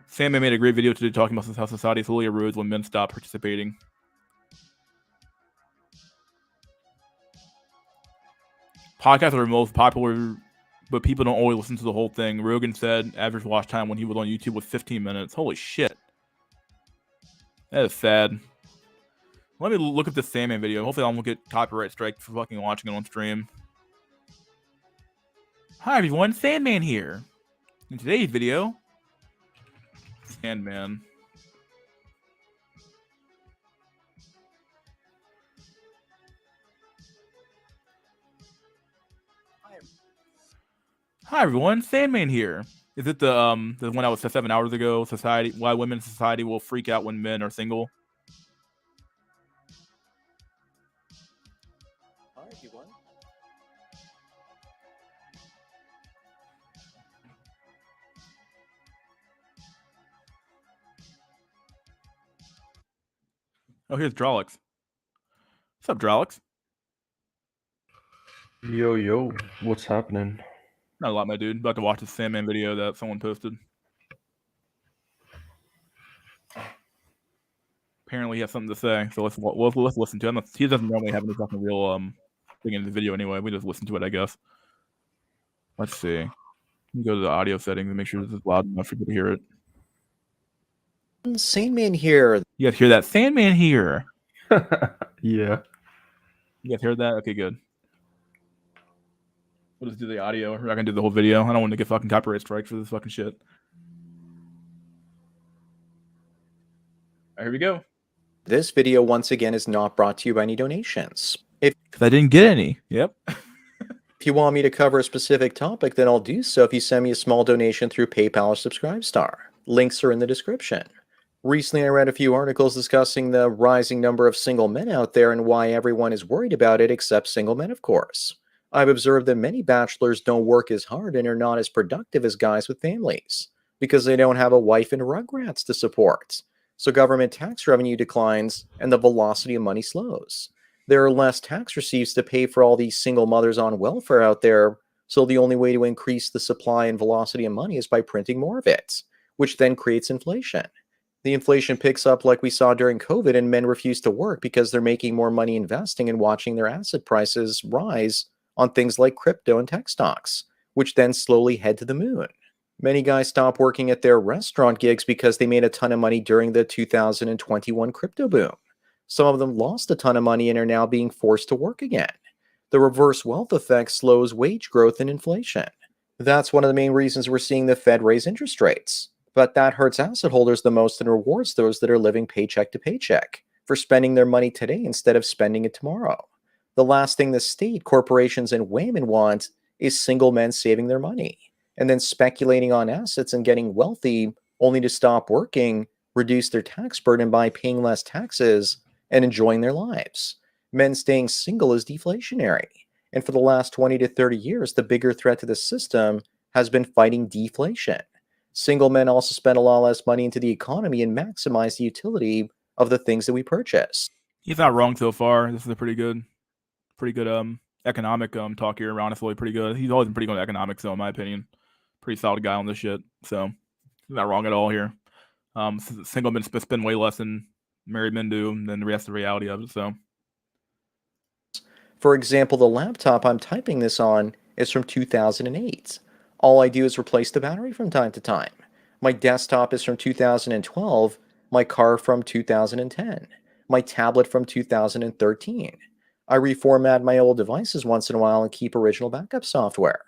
Sandman made a great video today talking about how society slowly erodes when men stop participating. Podcasts are the most popular, but people don't always listen to the whole thing. Rogan said average watch time when he was on YouTube was 15 minutes. Holy shit. That is sad. Let me look at this Sandman video. Hopefully I won't get copyright strike for fucking watching it on stream. Hi everyone, Sandman here. In today's video, Sandman. Hi everyone, Sandman here. Is it the one I was 7 hours ago? Society, why women in society will freak out when men are single. Hi, everyone. Oh, here's Drolix. What's up, Drolix? Yo, yo, what's happening? Not a lot, my dude. About to watch the Sandman video that someone posted. Apparently, he has something to say, so let's listen to him. He doesn't normally have any fucking real thing in the video anyway. We just listen to it, I guess. Let's see. Let me go to the audio settings and make sure this is loud enough for people to hear it. Sandman here. You guys hear that? Sandman here. Yeah. You guys heard that? Okay, good. We'll just do the audio. We're not gonna do the whole video. I don't want to get fucking copyright strikes for this fucking shit. All right, here we go. This video once again is not brought to you by any donations. Because I didn't get any. Yep. If you want me to cover a specific topic, then I'll do so if you send me a small donation through PayPal or Subscribestar. Links are in the description. Recently, I read a few articles discussing the rising number of single men out there and why everyone is worried about it except single men, of course. I've observed that many bachelors don't work as hard and are not as productive as guys with families because they don't have a wife and rugrats to support. So government tax revenue declines and the velocity of money slows. There are less tax receipts to pay for all these single mothers on welfare out there, so the only way to increase the supply and velocity of money is by printing more of it, which then creates inflation. The inflation picks up like we saw during COVID, and men refuse to work because they're making more money investing and watching their asset prices rise on things like crypto and tech stocks, which then slowly head to the moon. Many guys stop working at their restaurant gigs because they made a ton of money during the 2021 crypto boom. Some of them lost a ton of money and are now being forced to work again. The reverse wealth effect slows wage growth and inflation. That's one of the main reasons we're seeing the Fed raise interest rates. But that hurts asset holders the most and rewards those that are living paycheck to paycheck for spending their money today instead of spending it tomorrow. The last thing the state, corporations, and women want is single men saving their money and then speculating on assets and getting wealthy only to stop working, reduce their tax burden by paying less taxes, and enjoying their lives. Men staying single is deflationary. And for the last 20 to 30 years, the bigger threat to the system has been fighting deflation. Single men also spend a lot less money into the economy and maximize the utility of the things that we purchase. He's not wrong so far. This is a pretty good economic talk here. Honestly, pretty good. He's always been pretty good at economics, though, in my opinion. Pretty solid guy on this shit. So he's not wrong at all here. Single men spend way less than married men do than the rest of the reality of it. So, for example, the laptop I'm typing this on is from 2008. All I do is replace the battery from time to time. My desktop is from 2012, my car from 2010, my tablet from 2013. I reformat my old devices once in a while and keep original backup software.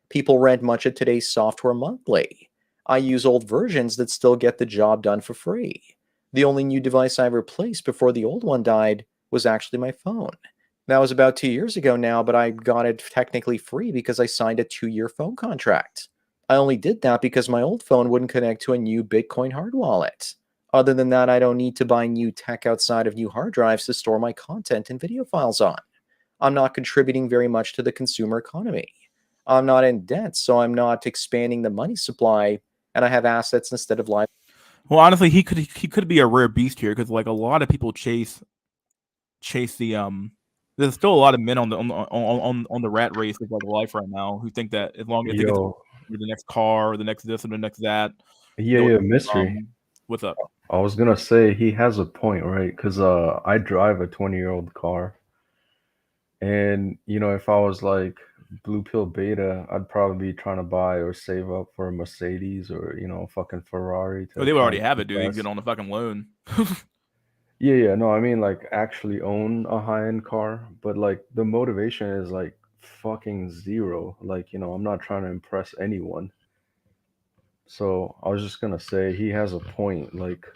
People rent much of today's software monthly. I use old versions that still get the job done for free. The only new device I replaced before the old one died was actually my phone. That was about 2 years ago now, but I got it technically free because I signed a 2-year phone contract. I only did that because my old phone wouldn't connect to a new Bitcoin hard wallet. Other than that, I don't need to buy new tech outside of new hard drives to store my content and video files on. I'm not contributing very much to the consumer economy. I'm not in debt, so I'm not expanding the money supply, and I have assets instead of liabilities. well, honestly, he could be a rare beast here because like a lot of people chase the. There's still a lot of men on the rat race of like life right now who think that as long as they get Yo, the next car or the next this and the next that, yeah, mystery. what's up? I was gonna say he has a point, right? Because I drive a 20-year-old car, and if I was like blue pill beta, I'd probably be trying to buy or save up for a Mercedes or fucking Ferrari Oh, to they would try already and have it, dude. You can impress. get on the fucking loan. Yeah, no, I mean like actually own a high-end car, but like the motivation is like fucking zero. Like, I'm not trying to impress anyone. So I was just gonna say he has a point. Like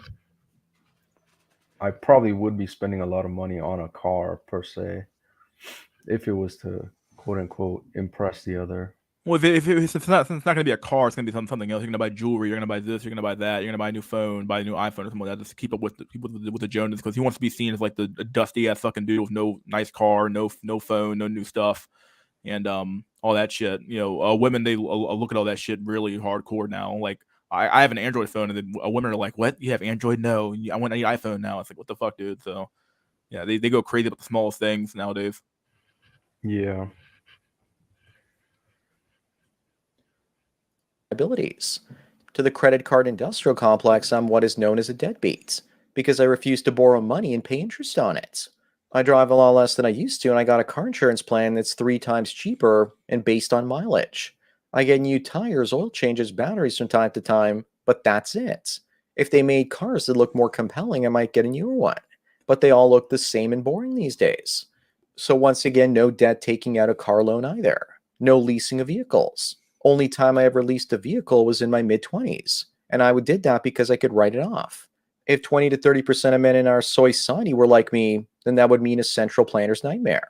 I probably would be spending a lot of money on a car per se if it was to quote unquote impress the other. Well, if it's not going to be a car, it's going to be something else. You're going to buy jewelry. You're going to buy this. You're going to buy that. You're going to buy a new phone, buy a new iPhone, or something like that, just to keep up with the Jonas, because he wants to be seen as like the dusty ass fucking dude with no nice car, no phone, no new stuff, and all that shit. Women, they look at all that shit really hardcore now. Like I have an Android phone, and then women are like, "What? You have Android? No, I want an iPhone now." It's like, what the fuck, dude? So yeah, they go crazy about the smallest things nowadays. Yeah. Abilities. To the credit card industrial complex, I'm what is known as a deadbeat because I refuse to borrow money and pay interest on it. I drive a lot less than I used to, and I got a car insurance plan that's 3 times cheaper and based on mileage. I get new tires, oil changes, batteries from time to time, but that's it. If they made cars that look more compelling, I might get a newer one, but they all look the same and boring these days. So, once again, no debt taking out a car loan either, no leasing of vehicles. Only time I ever leased a vehicle was in my mid 20s, and I did that because I could write it off. If 20 to 30% of men in our soy society were like me, then that would mean a central planner's nightmare.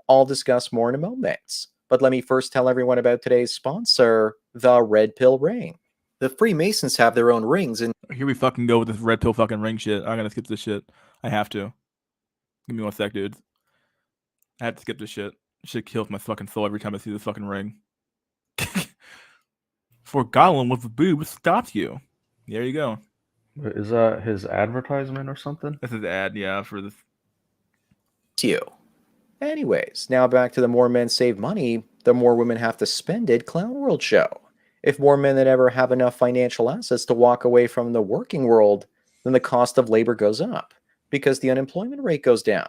I'll discuss more in a moment, but let me first tell everyone about today's sponsor, the Red Pill Ring. The Freemasons have their own rings, and Here we fucking go with this red pill fucking ring shit. I'm gonna skip this shit. I have to. Give me 1 sec, dude. I have to skip this shit. Shit kills my fucking soul every time I see this fucking ring. For Gollum with the boobs stops you. There you go. Is that his advertisement or something? This is the ad, yeah, for this. you. Anyways, now back to the more men save money, the more women have to spend it clown world show. If more men than ever have enough financial assets to walk away from the working world, then the cost of labor goes up because the unemployment rate goes down.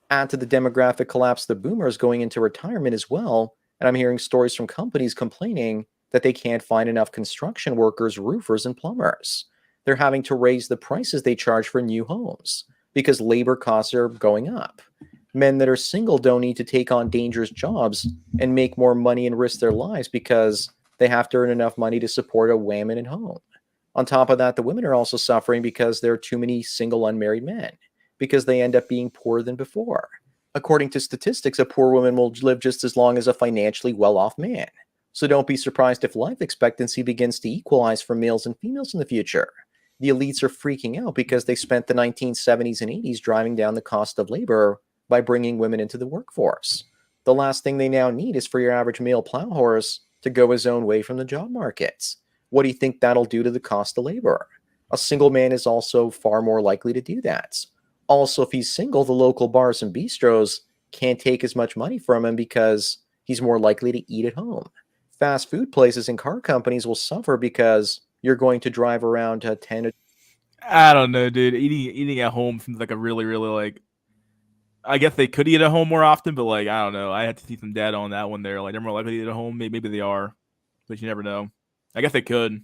Add to the demographic collapse the boomers going into retirement as well, and I'm hearing stories from companies complaining that they can't find enough construction workers, roofers, and plumbers. They're having to raise the prices they charge for new homes because labor costs are going up. Men that are single don't need to take on dangerous jobs and make more money and risk their lives because they have to earn enough money to support a woman at home. On top of that, the women are also suffering because there are too many single unmarried men because they end up being poorer than before. According to statistics, a poor woman will live just as long as a financially well off man. So don't be surprised if life expectancy begins to equalize for males and females in the future. The elites are freaking out because they spent the 1970s and 80s driving down the cost of labor by bringing women into the workforce. The last thing they now need is for your average male plow horse to go his own way from the job markets. What do you think that'll do to the cost of labor? A single man is also far more likely to do that. Also, if he's single, the local bars and bistros can't take as much money from him because he's more likely to eat at home. Fast food places and car companies will suffer because you're going to drive around 10. I don't know, dude. Eating at home seems like a really, really like. I guess they could eat at home more often, but like I don't know. I had to see some data on that one there. Like they're more likely to eat at home. Maybe they are, but you never know. I guess they could.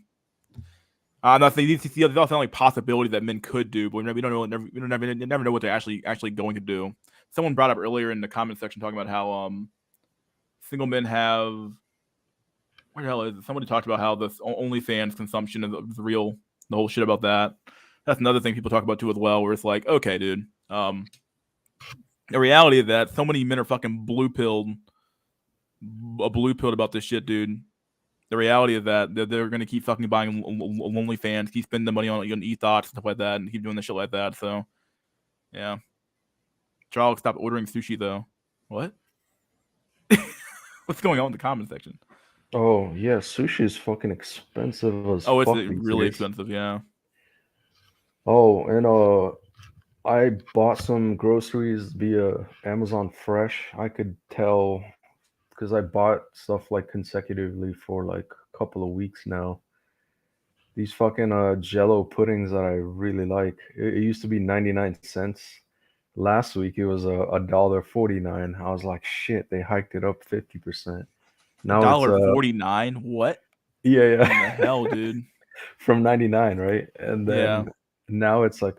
I'm not saying there's also like possibility that men could do, but we don't know. We never know what they're actually going to do. Someone brought up earlier in the comment section talking about how single men have. What the hell is it? Somebody talked about how the OnlyFans consumption is real. The whole shit about that. That's another thing people talk about too as well. Where it's like, okay, dude. The reality of that, so many men are fucking blue pilled about this shit, dude. The reality of that, they're gonna keep fucking buying OnlyFans, keep spending the money on ethos and stuff like that, and keep doing the shit like that. So, yeah. Charles, stop ordering sushi though. What? What's going on in the comment section? Oh yeah, sushi is fucking expensive as Oh, it's fuck these really days. expensive. Yeah. Oh, and I bought some groceries via Amazon Fresh. I could tell because I bought stuff like consecutively for like a couple of weeks now. These fucking Jello puddings that I really like. It used to be 99 cents. Last week it was a $1.49. I was like, shit, they hiked it up 50%. Now it's $1.49. What yeah, in the yeah. hell, dude? From 99, right? And Yeah. then now it's like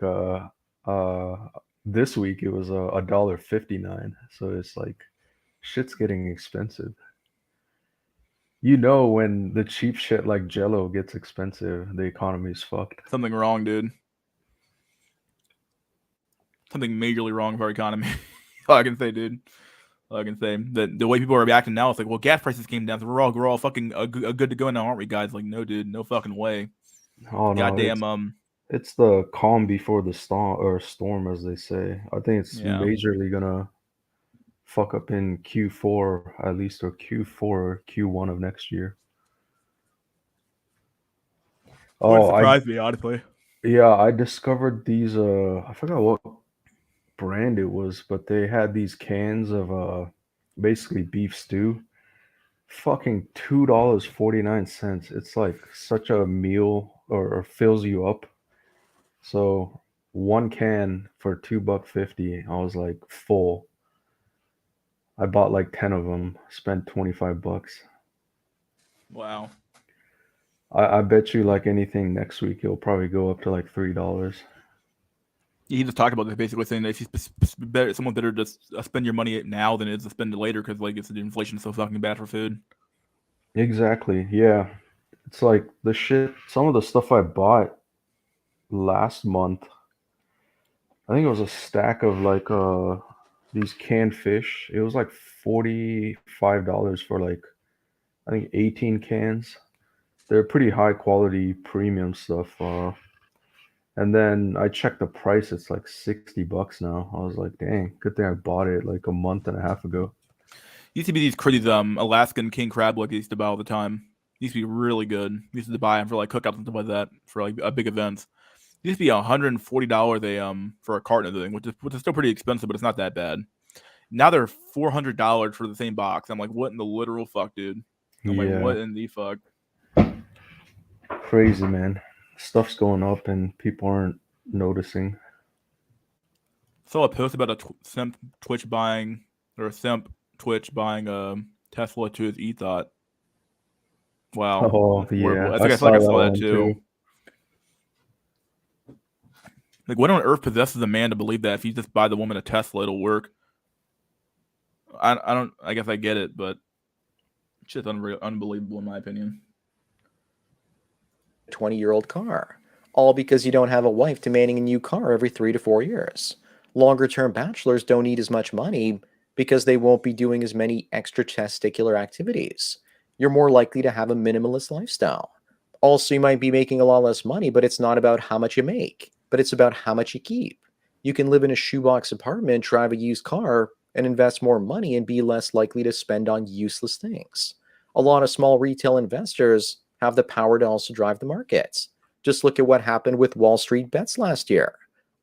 this week it was a $1.59. So it's like shit's getting expensive. You know, when the cheap shit like Jello gets expensive, the economy's fucked. Something wrong, dude. Something majorly wrong with our economy. All I can say, dude. I can say that the way people are reacting now, it's like, well, gas prices came down, so we're all fucking good to go now, aren't we, guys? Like, no, dude, no fucking way. Oh no, Goddamn, it's the calm before the storm, as they say. I think it's yeah. majorly gonna fuck up in Q4 at least, or Q4 or Q1 of next year. Wouldn't Oh, surprise me, honestly. I discovered these I forgot what brand it was, but they had these cans of basically beef stew. Fucking $2.49. It's like such a meal, or fills you up. So one can for $2.50. I was like full. I bought like 10 of them, spent $25. Wow. I bet you like anything next week it'll probably go up to like $3. He just talked about this, basically saying that it's better, someone better to spend your money now than it is to spend it later because like it's the inflation is so fucking bad for food. Exactly. Yeah. It's like some of the stuff I bought last month. I think it was a stack of like these canned fish. It was like $45 for like, I think 18 cans. They're pretty high quality premium stuff. And then I checked the price, it's like $60 now. I was like, dang, good thing I bought it like a month and a half ago. Used to be these Alaskan king crab like I used to buy all the time. Used to be really good. Used to buy them for like cookouts and stuff like that for like big events. Used to be $140 for a carton of the thing, which is still pretty expensive, but it's not that bad. Now they're $400 for the same box. I'm like, what in the literal fuck, dude? I'm like, Yeah, what in the fuck? crazy, man. Stuff's going up and people aren't noticing. Saw a post about a simp Twitch buying or a simp Twitch buying a Tesla to his ethot. Wow, Oh, that's horrible. yeah, I I think I feel like saw I that saw that one too. too. Like, what on earth possesses a man to believe that if you just buy the woman a Tesla, it'll work? I don't. I guess I get it, but it's just unbelievable in my opinion. 20-year-old car, all because you don't have a wife demanding a new car every 3 to 4 years. Longer term bachelors don't need as much money because they won't be doing as many extra testicular activities. You're more likely to have a minimalist lifestyle. Also, you might be making a lot less money, but it's not about how much you make, but it's about how much you keep. You can live in a shoebox apartment, drive a used car, and invest more money and be less likely to spend on useless things. A lot of small retail investors have the power to also drive the markets. Just look at what happened with Wall Street bets last year.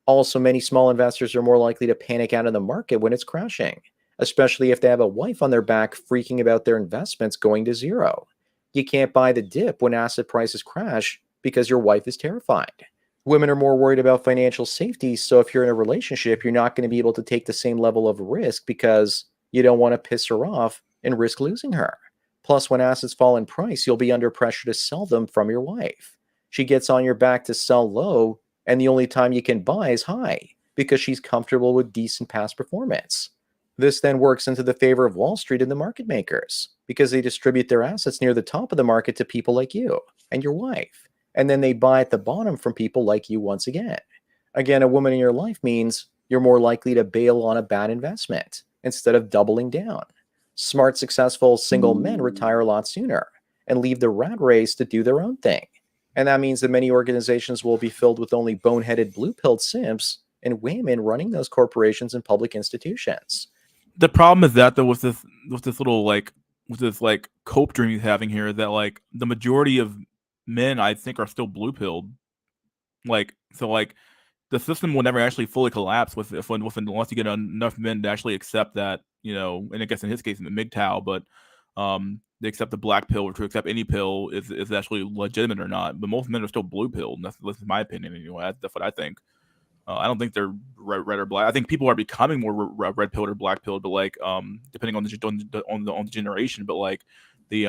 Also, many small investors are more likely to panic out of the market when it's crashing, especially if they have a wife on their back freaking about their investments going to zero. You can't buy the dip when asset prices crash because your wife is terrified. Women are more worried about financial safety, so if you're in a relationship, you're not going to be able to take the same level of risk because you don't want to piss her off and risk losing her. Plus, when assets fall in price, you'll be under pressure to sell them from your wife. She gets on your back to sell low, and the only time you can buy is high because she's comfortable with decent past performance. This then works into the favor of Wall Street and the market makers because they distribute their assets near the top of the market to people like you and your wife, and then they buy at the bottom from people like you once again. Again, a woman in your life means you're more likely to bail on a bad investment instead of doubling down. Smart, successful single men retire a lot sooner and leave the rat race to do their own thing. And that means that many organizations will be filled with only boneheaded blue pilled simps and women running those corporations and public institutions. The problem is that though with this little like with this like cope dream he's having here that like the majority of men I think are still blue pilled. Like so like the system will never actually fully collapse unless you get enough men to actually accept that, and I guess in his case, in the MGTOW, but they accept the black pill or to accept any pill is actually legitimate or not. But most men are still blue pilled. That's my opinion anyway. That's what I think. I don't think they're red or black. I think people are becoming more red pilled or black pilled, but like depending on the generation. But like the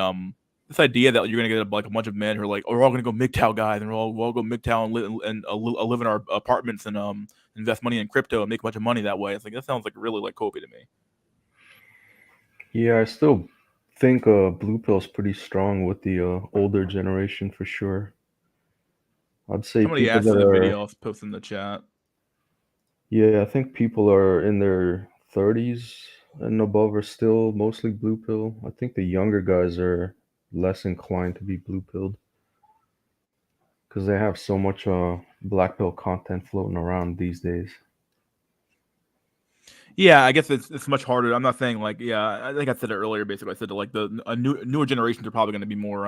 this idea that you're gonna get like a bunch of men who are like, oh, we're all gonna go MGTOW guys, and we'll all go MGTOW and live in our apartments and invest money in crypto and make a bunch of money that way. It's like that sounds like really like Kobe to me. Yeah, I still think blue pill's pretty strong with the older generation for sure. I'd say Somebody people asked that in the are, video, I'll post in the chat. yeah, I think people are in their 30s and above are still mostly blue pill. I think the younger guys are less inclined to be blue pilled because they have so much black pill content floating around these days. Yeah, I guess it's much harder. I'm not saying like yeah. I think I said it earlier. Basically, I said that, like newer generations are probably going to be more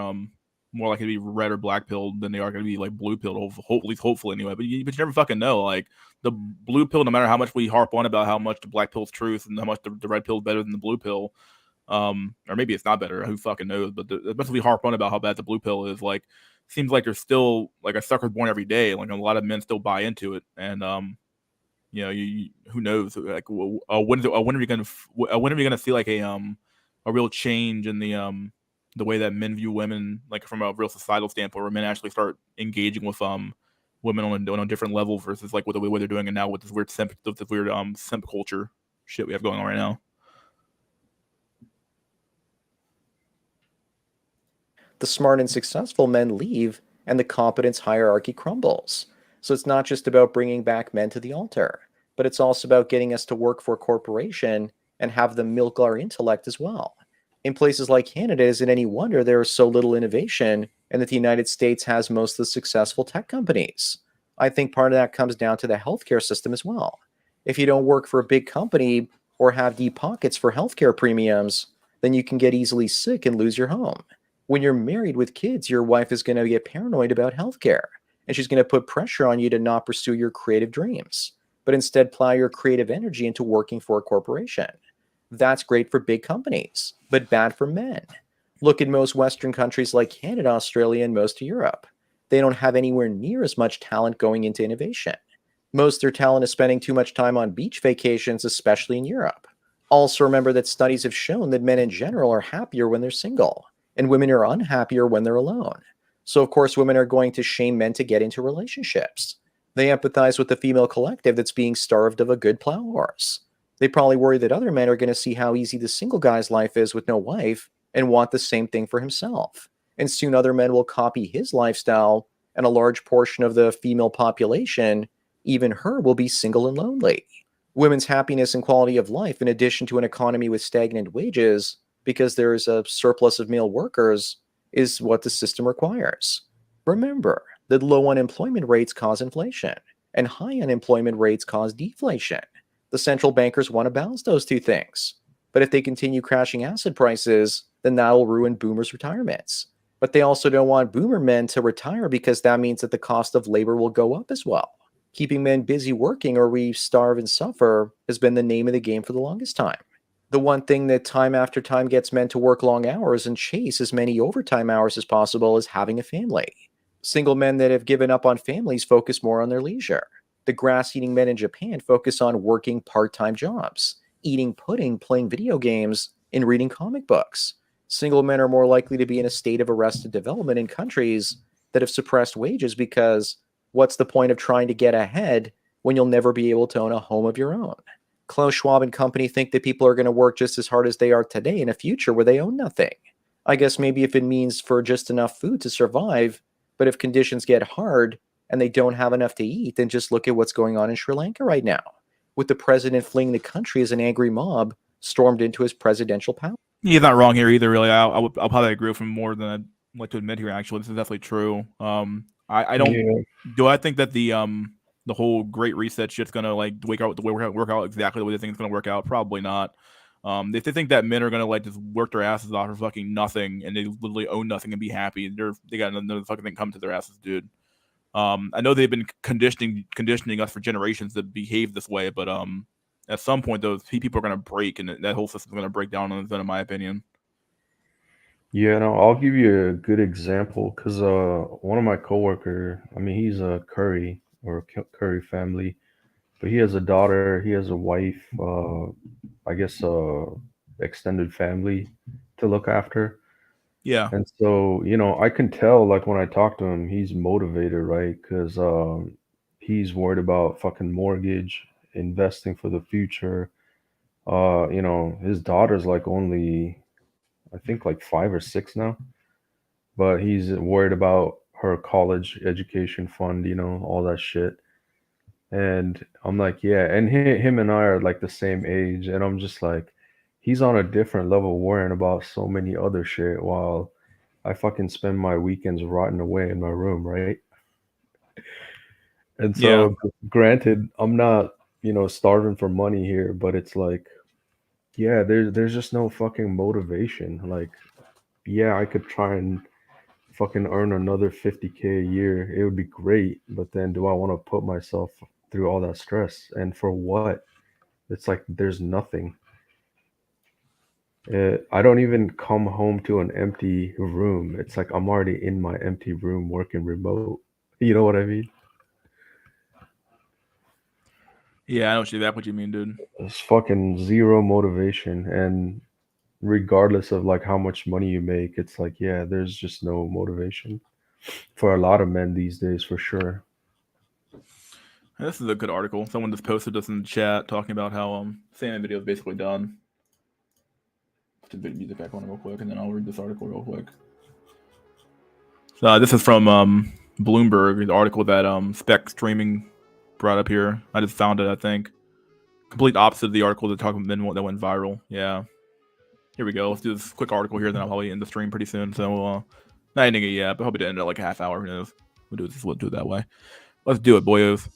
likely to be red or black pilled than they are going to be like blue pilled. Hopefully anyway. But you never fucking know. Like the blue pill, no matter how much we harp on about how much the black pill's truth and how much the red pill is better than the blue pill, or maybe it's not better. Who fucking knows? But as much as we harp on about how bad the blue pill is, like seems like there's still like a sucker born every day. Like a lot of men still buy into it, and who knows? Like, when are we gonna see like a real change in the way that men view women, like from a real societal standpoint, where men actually start engaging with women on a different level versus like what the way they're doing it now with this weird simp culture shit we have going on right now. The smart and successful men leave, and the competence hierarchy crumbles. So it's not just about bringing back men to the altar, but it's also about getting us to work for a corporation and have them milk our intellect as well. In places like Canada, is it any wonder there is so little innovation and that the United States has most of the successful tech companies? I think part of that comes down to the healthcare system as well. If you don't work for a big company or have deep pockets for healthcare premiums, then you can get easily sick and lose your home. When you're married with kids, your wife is going to get paranoid about healthcare, and she's going to put pressure on you to not pursue your creative dreams, but instead plow your creative energy into working for a corporation. That's great for big companies, but bad for men. Look at most Western countries like Canada, Australia, and most of Europe. They don't have anywhere near as much talent going into innovation. Most of their talent is spending too much time on beach vacations, especially in Europe. Also, remember that studies have shown that men in general are happier when they're single, and women are unhappier when they're alone. So, of course, women are going to shame men to get into relationships. They empathize with the female collective that's being starved of a good plow horse. They probably worry that other men are going to see how easy the single guy's life is with no wife and want the same thing for himself. And soon other men will copy his lifestyle, and a large portion of the female population, even her, will be single and lonely. Women's happiness and quality of life, in addition to an economy with stagnant wages, because there is a surplus of male workers, is what the system requires. Remember that low unemployment rates cause inflation, and high unemployment rates cause deflation. The central bankers want to balance those two things. But if they continue crashing asset prices, then that will ruin boomers' retirements. But they also don't want boomer men to retire because that means that the cost of labor will go up as well. Keeping men busy working or we starve and suffer has been the name of the game for the longest time. The one thing that time after time gets men to work long hours and chase as many overtime hours as possible is having a family. Single men that have given up on families focus more on their leisure. The grass eating men in Japan focus on working part time jobs, eating pudding, playing video games, and reading comic books. Single men are more likely to be in a state of arrested development in countries that have suppressed wages because what's the point of trying to get ahead when you'll never be able to own a home of your own? Klaus Schwab and company think that people are going to work just as hard as they are today in a future where they own nothing. I guess maybe if it means for just enough food to survive, but if conditions get hard and they don't have enough to eat, then just look at what's going on in Sri Lanka right now, with the president fleeing the country as an angry mob stormed into his presidential palace. He's not wrong here either. Really, I'll probably agree with him more than I'd like to admit here. Actually, this is definitely true. I don't. Yeah, Do I think that the whole Great Reset shit's gonna like work out exactly the way they think it's gonna work out? Probably not. If they think that men are gonna like just work their asses off for fucking nothing and they literally own nothing and be happy, they got another fucking thing come to their asses, dude. I know they've been conditioning us for generations to behave this way, but at some point those people are gonna break and that whole system's gonna break down on its own, in my opinion. yeah. No, I'll give you a good example because one of my coworker, I mean, he's a Curry or Curry family, but he has a daughter, he has a wife, I guess, extended family to look after. Yeah, And so, I can tell, like, when I talk to him, he's motivated, right? Because he's worried about fucking mortgage, investing for the future. His daughter's like only, I think, like 5 or 6 now, but he's worried about her college education fund, all that shit. And I'm like, yeah. And him and I are like the same age. And I'm just like, he's on a different level worrying about so many other shit while I fucking spend my weekends rotting away in my room, right? And Yeah. so, granted, I'm not, starving for money here, but it's like, yeah, there's just no fucking motivation. Like, yeah, I could try and fucking earn another 50K a year. It would be great, but then do I want to put myself through all that stress? And for what? It's like there's nothing. I don't even come home to an empty room. It's like I'm already in my empty room working remote. You know what I mean? Yeah, I know what you mean, dude. It's fucking zero motivation. And regardless of like how much money you make, it's like, yeah, there's just no motivation for a lot of men these days, for sure. This is a good article. Someone just posted this in the chat talking about how Sandman video is basically done. Put the music back on real quick, and then I'll read this article real quick. This is from Bloomberg, the article that Spec Streaming brought up here. I just found it, I think. Complete opposite of the article that went viral. Yeah. Here we go. Let's do this quick article here, then I'll probably end the stream pretty soon. So, not ending it yet, but hoping to end it like a half hour. Who knows? We'll do it that way. Let's do it, boyos.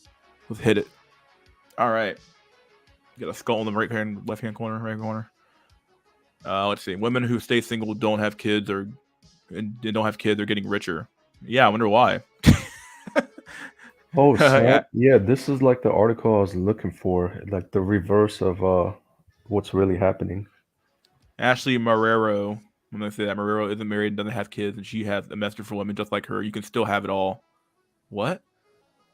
Let's hit it. All right. Got a skull in the left hand corner. Let's see. Women who stay single don't have kids or getting richer. Yeah, I wonder why. Oh, snap. Yeah, this is like the article I was looking for, like the reverse of what's really happening. Ashley Marrero. I'm gonna say that Marrero isn't married, doesn't have kids, and she has a message for women just like her. You can still have it all. What?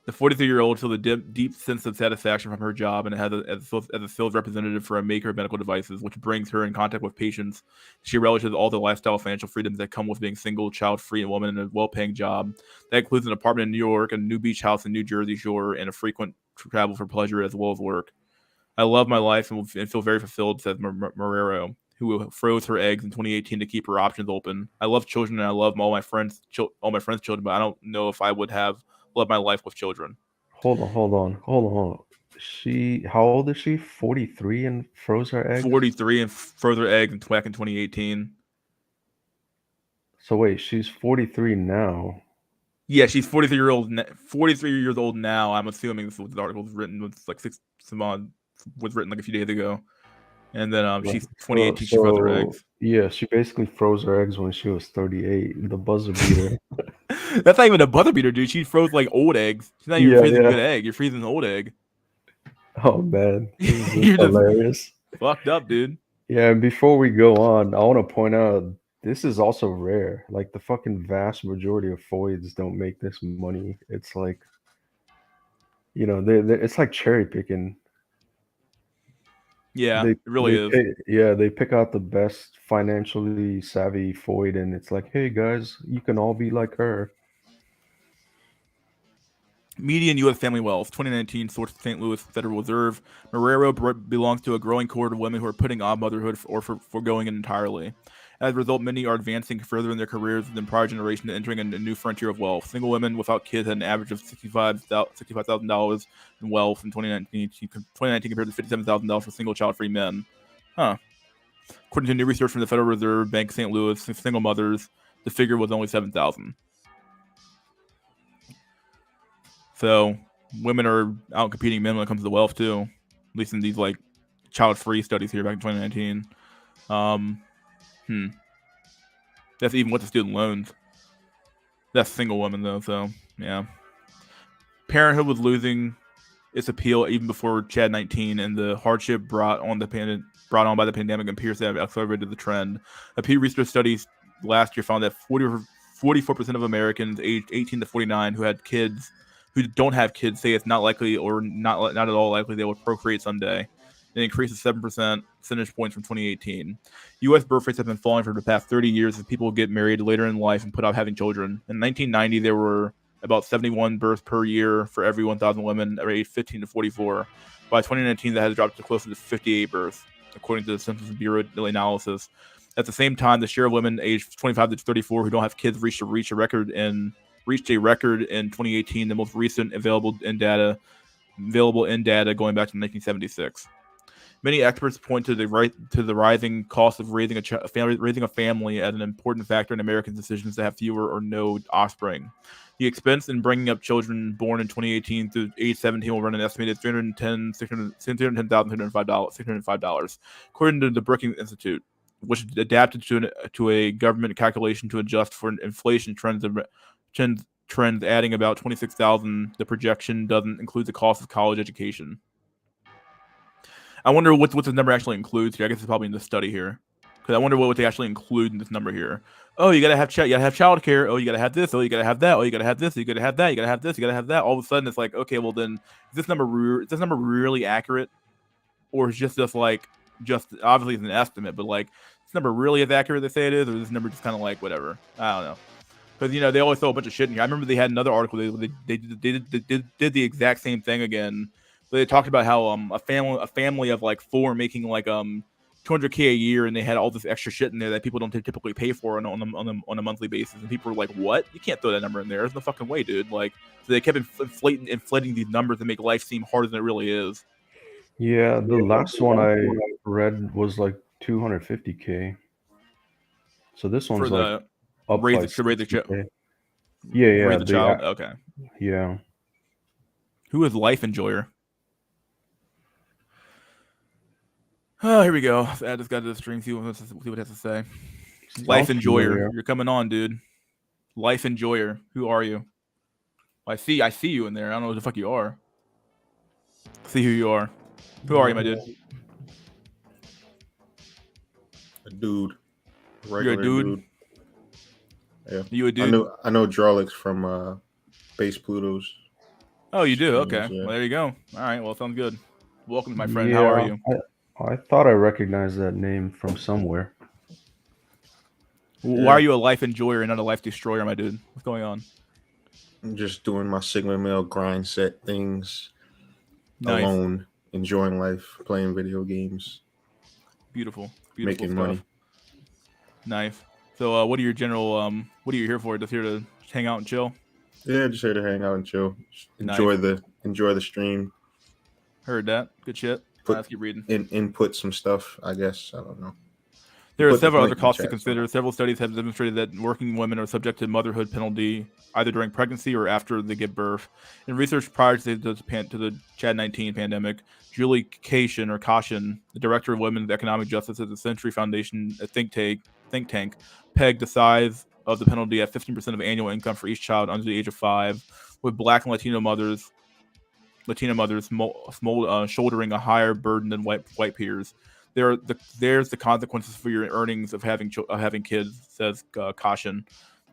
The 43-year-old feels a deep sense of satisfaction from her job and has as a sales representative for a maker of medical devices, which brings her in contact with patients. She relishes all the lifestyle financial freedoms that come with being single, child-free, and woman in a well-paying job. That includes an apartment in New York, a new beach house in New Jersey Shore, and a frequent travel for pleasure as well as work. I love my life and feel very fulfilled, says Marrero, who froze her eggs in 2018 to keep her options open. I love children and I love all my friends' children, but I don't know if I would have loved my life with children. Hold on. How old is she? 43 and froze her eggs? 43 and froze her eggs back in 2018. So wait, she's 43 now. Yeah, she's 43 years old now. I'm assuming this was the article was written was like was written like a few days ago. And then she's 2018. She froze her eggs. Yeah, she basically froze her eggs when she was 38. The buzzer beater. That's not even a buzzer beater, dude. She froze like old eggs. She's not even freezing a good egg. You're freezing an old egg. Oh man, this is hilarious. Fucked up, dude. Yeah, and before we go on, I want to point out this is also rare. Like the fucking vast majority of foids don't make this money. It's like, it's like cherry picking. Yeah, it really is. They pick out the best financially savvy foid, and it's like, hey guys, you can all be like her. Median U.S. family wealth, 2019 source St. Louis Federal Reserve. Marrero belongs to a growing cohort of women who are putting off motherhood or foregoing it entirely. As a result, many are advancing further in their careers than prior generations, entering a new frontier of wealth. Single women without kids had an average of $65,000 in wealth in 2019 compared to $57,000 for single child-free men. Huh. According to new research from the Federal Reserve Bank St. Louis, single mothers, the figure was only 7,000. So women are out competing men when it comes to wealth too, at least in these like child-free studies here back in 2019. That's even with the student loans. That's single women though, so yeah. Parenthood was losing its appeal even before Chad 19, and the hardship brought on by the pandemic appears to have accelerated the trend. A Pew Research study last year found that 44% of Americans aged 18 to 49 who don't have kids say it's not likely or not at all likely they will procreate someday. It increases 7% percentage points from 2018. U.S. birth rates have been falling for the past 30 years as people get married later in life and put off having children. In 1990, there were about 71 births per year for every 1,000 women aged 15 to 44. By 2019, that has dropped to closer to 58 births, according to the Census Bureau analysis. At the same time, the share of women aged 25 to 34 who don't have kids reached a record in 2018, the most recent available in data going back to 1976. Many experts point to the rising cost of raising a family as an important factor in American decisions to have fewer or no offspring. The expense in bringing up children born in 2018 through age 17 will run an estimated $605, according to the Brookings Institute, which adapted to a government calculation to adjust for inflation trends, adding about 26,000. The projection doesn't include the cost of college education. I wonder what this number actually includes here. I guess it's probably in the study here, because I wonder what they actually include in this number here. Oh, you gotta have childcare. Oh, you gotta have this. Oh, you gotta have that. Oh, you gotta have this. You gotta have that. You gotta have this. You gotta have that. All of a sudden, it's like, okay, well then, is this number really accurate, or is just obviously it's an estimate, but like this number really as accurate as they say it is, or is this number just kind of like whatever? I don't know. Because they always throw a bunch of shit in here. I remember they had another article. They did the exact same thing again. They talked about how a family of like 4 making like $200K a year, and they had all this extra shit in there that people don't typically pay for on a monthly basis. And people were like, "What? You can't throw that number in there. There's no fucking way, dude!" Like, so they kept inflating these numbers to make life seem harder than it really is. Yeah, the last one I read was like 250K. So this one's for the like up raise by the raise the 60K. Yeah, yeah, raise the child. Okay. Yeah. Who is Life Enjoyer? Oh, here we go. I just got to the stream. See what it has to say. Life Enjoyer, familiar. you're coming on, dude. Life Enjoyer, who are you? I see you in there. I don't know who the fuck you are. See who you are. Who are you, my dude? A dude. You're a dude. Yeah. You a dude? I know Drawlix from Base Pluto's. Oh, you do? Okay. Yeah. Well, there you go. All right. Well, sounds good. Welcome, my friend. How are you? I thought I recognized that name from somewhere. Why are you a life enjoyer and not a life destroyer, my dude? What's going on? I'm just doing my Sigma male grind set things alone, enjoying life, playing video games. Beautiful making stuff. Money. Nice. So, what are your general? What are you here for? Just here to hang out and chill? Yeah, just here to hang out and chill. Enjoy the stream. Heard that. Good shit. Let's keep reading. Input some stuff, I guess. I don't know. There are several other costs to consider. Several studies have demonstrated that working women are subject to motherhood penalty either during pregnancy or after they give birth. In research prior to the Chad-19 pandemic, Julie Caution, the director of Women's Economic Justice at the Century Foundation, a think tank, pegged the size of the penalty at 15% of annual income for each child under the age of 5, with Black and Latino mothers shouldering a higher burden than white peers. There's the consequences for your earnings of having kids, says Caution.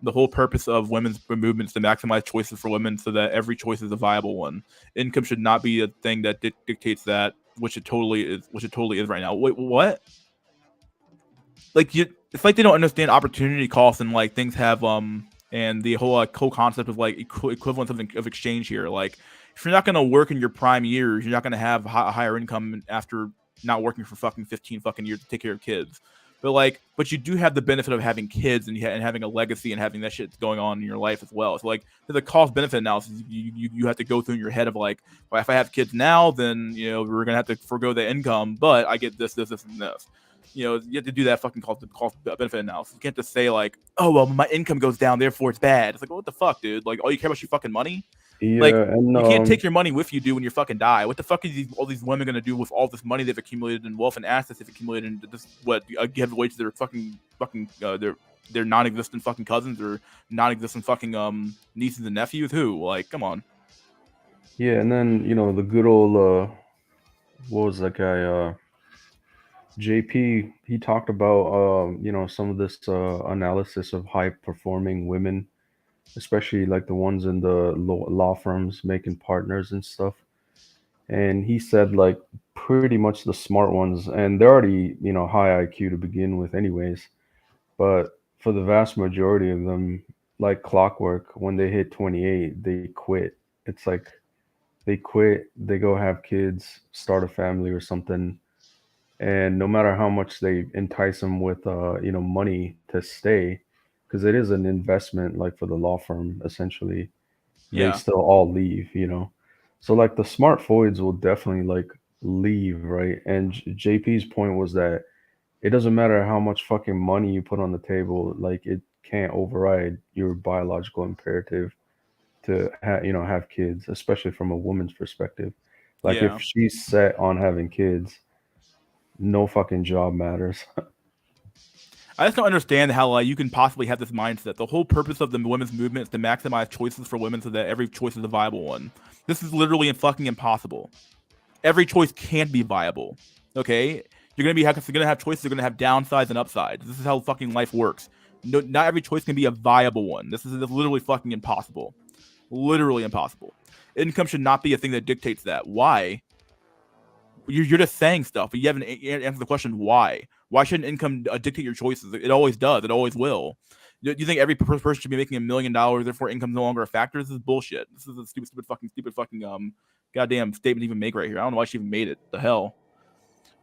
The whole purpose of women's movement is to maximize choices for women so that every choice is a viable one. Income should not be a thing that dictates that, which it totally is right now. Wait, what? Like it's like they don't understand opportunity costs and like things have and the whole concept of like equivalence of exchange here. Like if you're not gonna work in your prime years, you're not gonna have a higher income after not working for fucking 15 fucking years to take care of kids. But you do have the benefit of having kids and having a legacy and having that shit going on in your life as well. So like the cost benefit analysis, you have to go through in your head of like, well, if I have kids now, then we're gonna have to forego the income, but I get this, and this. You have to do that fucking cost benefit analysis. You can't just say like, oh well, my income goes down, therefore it's bad. It's like, well, what the fuck, dude? Like, all you care about is your fucking money. Yeah, like and, you can't take your money with you, dude, when you fucking die. What the fuck are all these women gonna do with all this money they've accumulated and wealth and assets they've accumulated and just give away to their fucking their non-existent fucking cousins or non-existent fucking nieces and nephews? Who? Like, come on. Yeah, and then the good old what was that guy? JP. He talked about some of this analysis of high performing women, especially like the ones in the law firms making partners and stuff. And he said like pretty much the smart ones, and they're already high IQ to begin with anyways, but for the vast majority of them, like clockwork, when they hit 28 they quit. It's like they quit, they go have kids, start a family or something, and no matter how much they entice them with money to stay, because it is an investment, like for the law firm essentially, they still all leave. So like the smart foids will definitely like leave, right? And JP's point was that it doesn't matter how much fucking money you put on the table, like it can't override your biological imperative to have kids, especially from a woman's perspective. Like Yeah. if she's set on having kids, no fucking job matters. I just don't understand how like you can possibly have this mindset. The whole purpose of the women's movement is to maximize choices for women so that every choice is a viable one. This is literally fucking impossible. Every choice can't be viable. Okay? You're gonna have choices, you're gonna have downsides and upsides. This is how fucking life works. No, not every choice can be a viable one. This is literally fucking impossible. Literally impossible. Income should not be a thing that dictates that. Why? You're just saying stuff, but you haven't answered the question why. Why shouldn't income dictate your choices? It always does. It always will. Do you think every person should be making $1 million, therefore income is no longer a factor? This is bullshit. This is a stupid fucking goddamn statement to even make right here. I don't know why she even made it. The hell.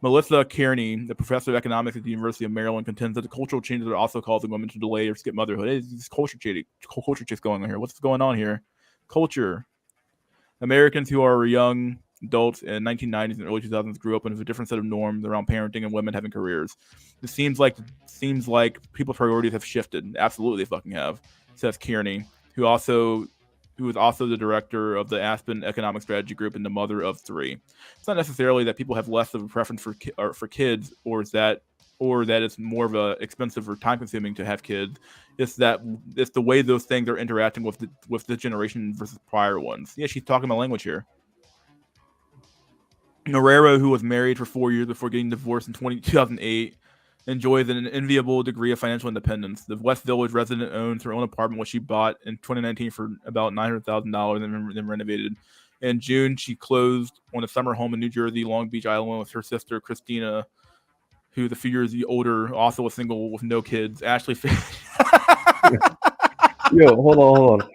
Melissa Kearney, the professor of economics at the University of Maryland, contends that the cultural changes are also causing women to delay or skip motherhood. Hey, this culture chase going on here. What's going on here? Culture. Americans who are young adults in 1990s and early 2000s grew up with a different set of norms around parenting and women having careers. It seems like people's priorities have shifted. Absolutely, they fucking have, says Kearney, who is also the director of the Aspen Economic Strategy Group and the mother of 3. It's not necessarily that people have less of a preference for kids, or that it's more of a expensive or time consuming to have kids. It's the way those things are interacting with this generation versus prior ones. Yeah, she's talking my language here. Norero, who was married for 4 years before getting divorced in 2008, enjoys an enviable degree of financial independence. The West Village resident owns her own apartment, which she bought in 2019 for about $900,000 and then renovated. In June, she closed on a summer home in New Jersey, Long Beach Island, with her sister Christina, who's a few years older, also a single with no kids. Ashley. Yo, hold on.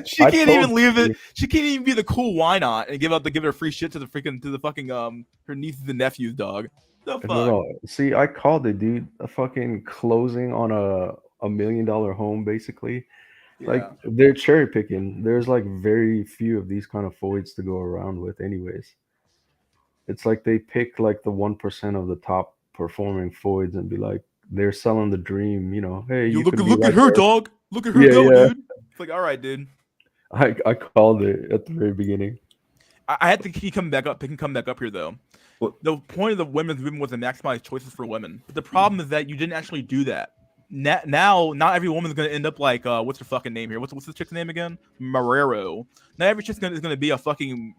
She can't even leave it. She can't even be the cool why not and give her free shit to the fucking her nieces and nephews, dog. The fuck? No. See, I called it, dude. A fucking closing on a $1 million home, basically. Yeah. Like they're cherry picking. There's like very few of these kind of Foyds to go around with, anyways. It's like they pick like the 1% of the top performing Foyds and be like, they're selling the dream. Hey, you look at her, dog. Look at her go, dude. It's like, all right, dude. I called it at the very beginning. I had to keep coming back up. They can come back up here though. The point of the women's movement was to maximize choices for women. But the problem is that you didn't actually do that. Now, not every woman's gonna end up like what's her fucking name here? What's this chick's name again? Marrero. Not every chick's is gonna be a fucking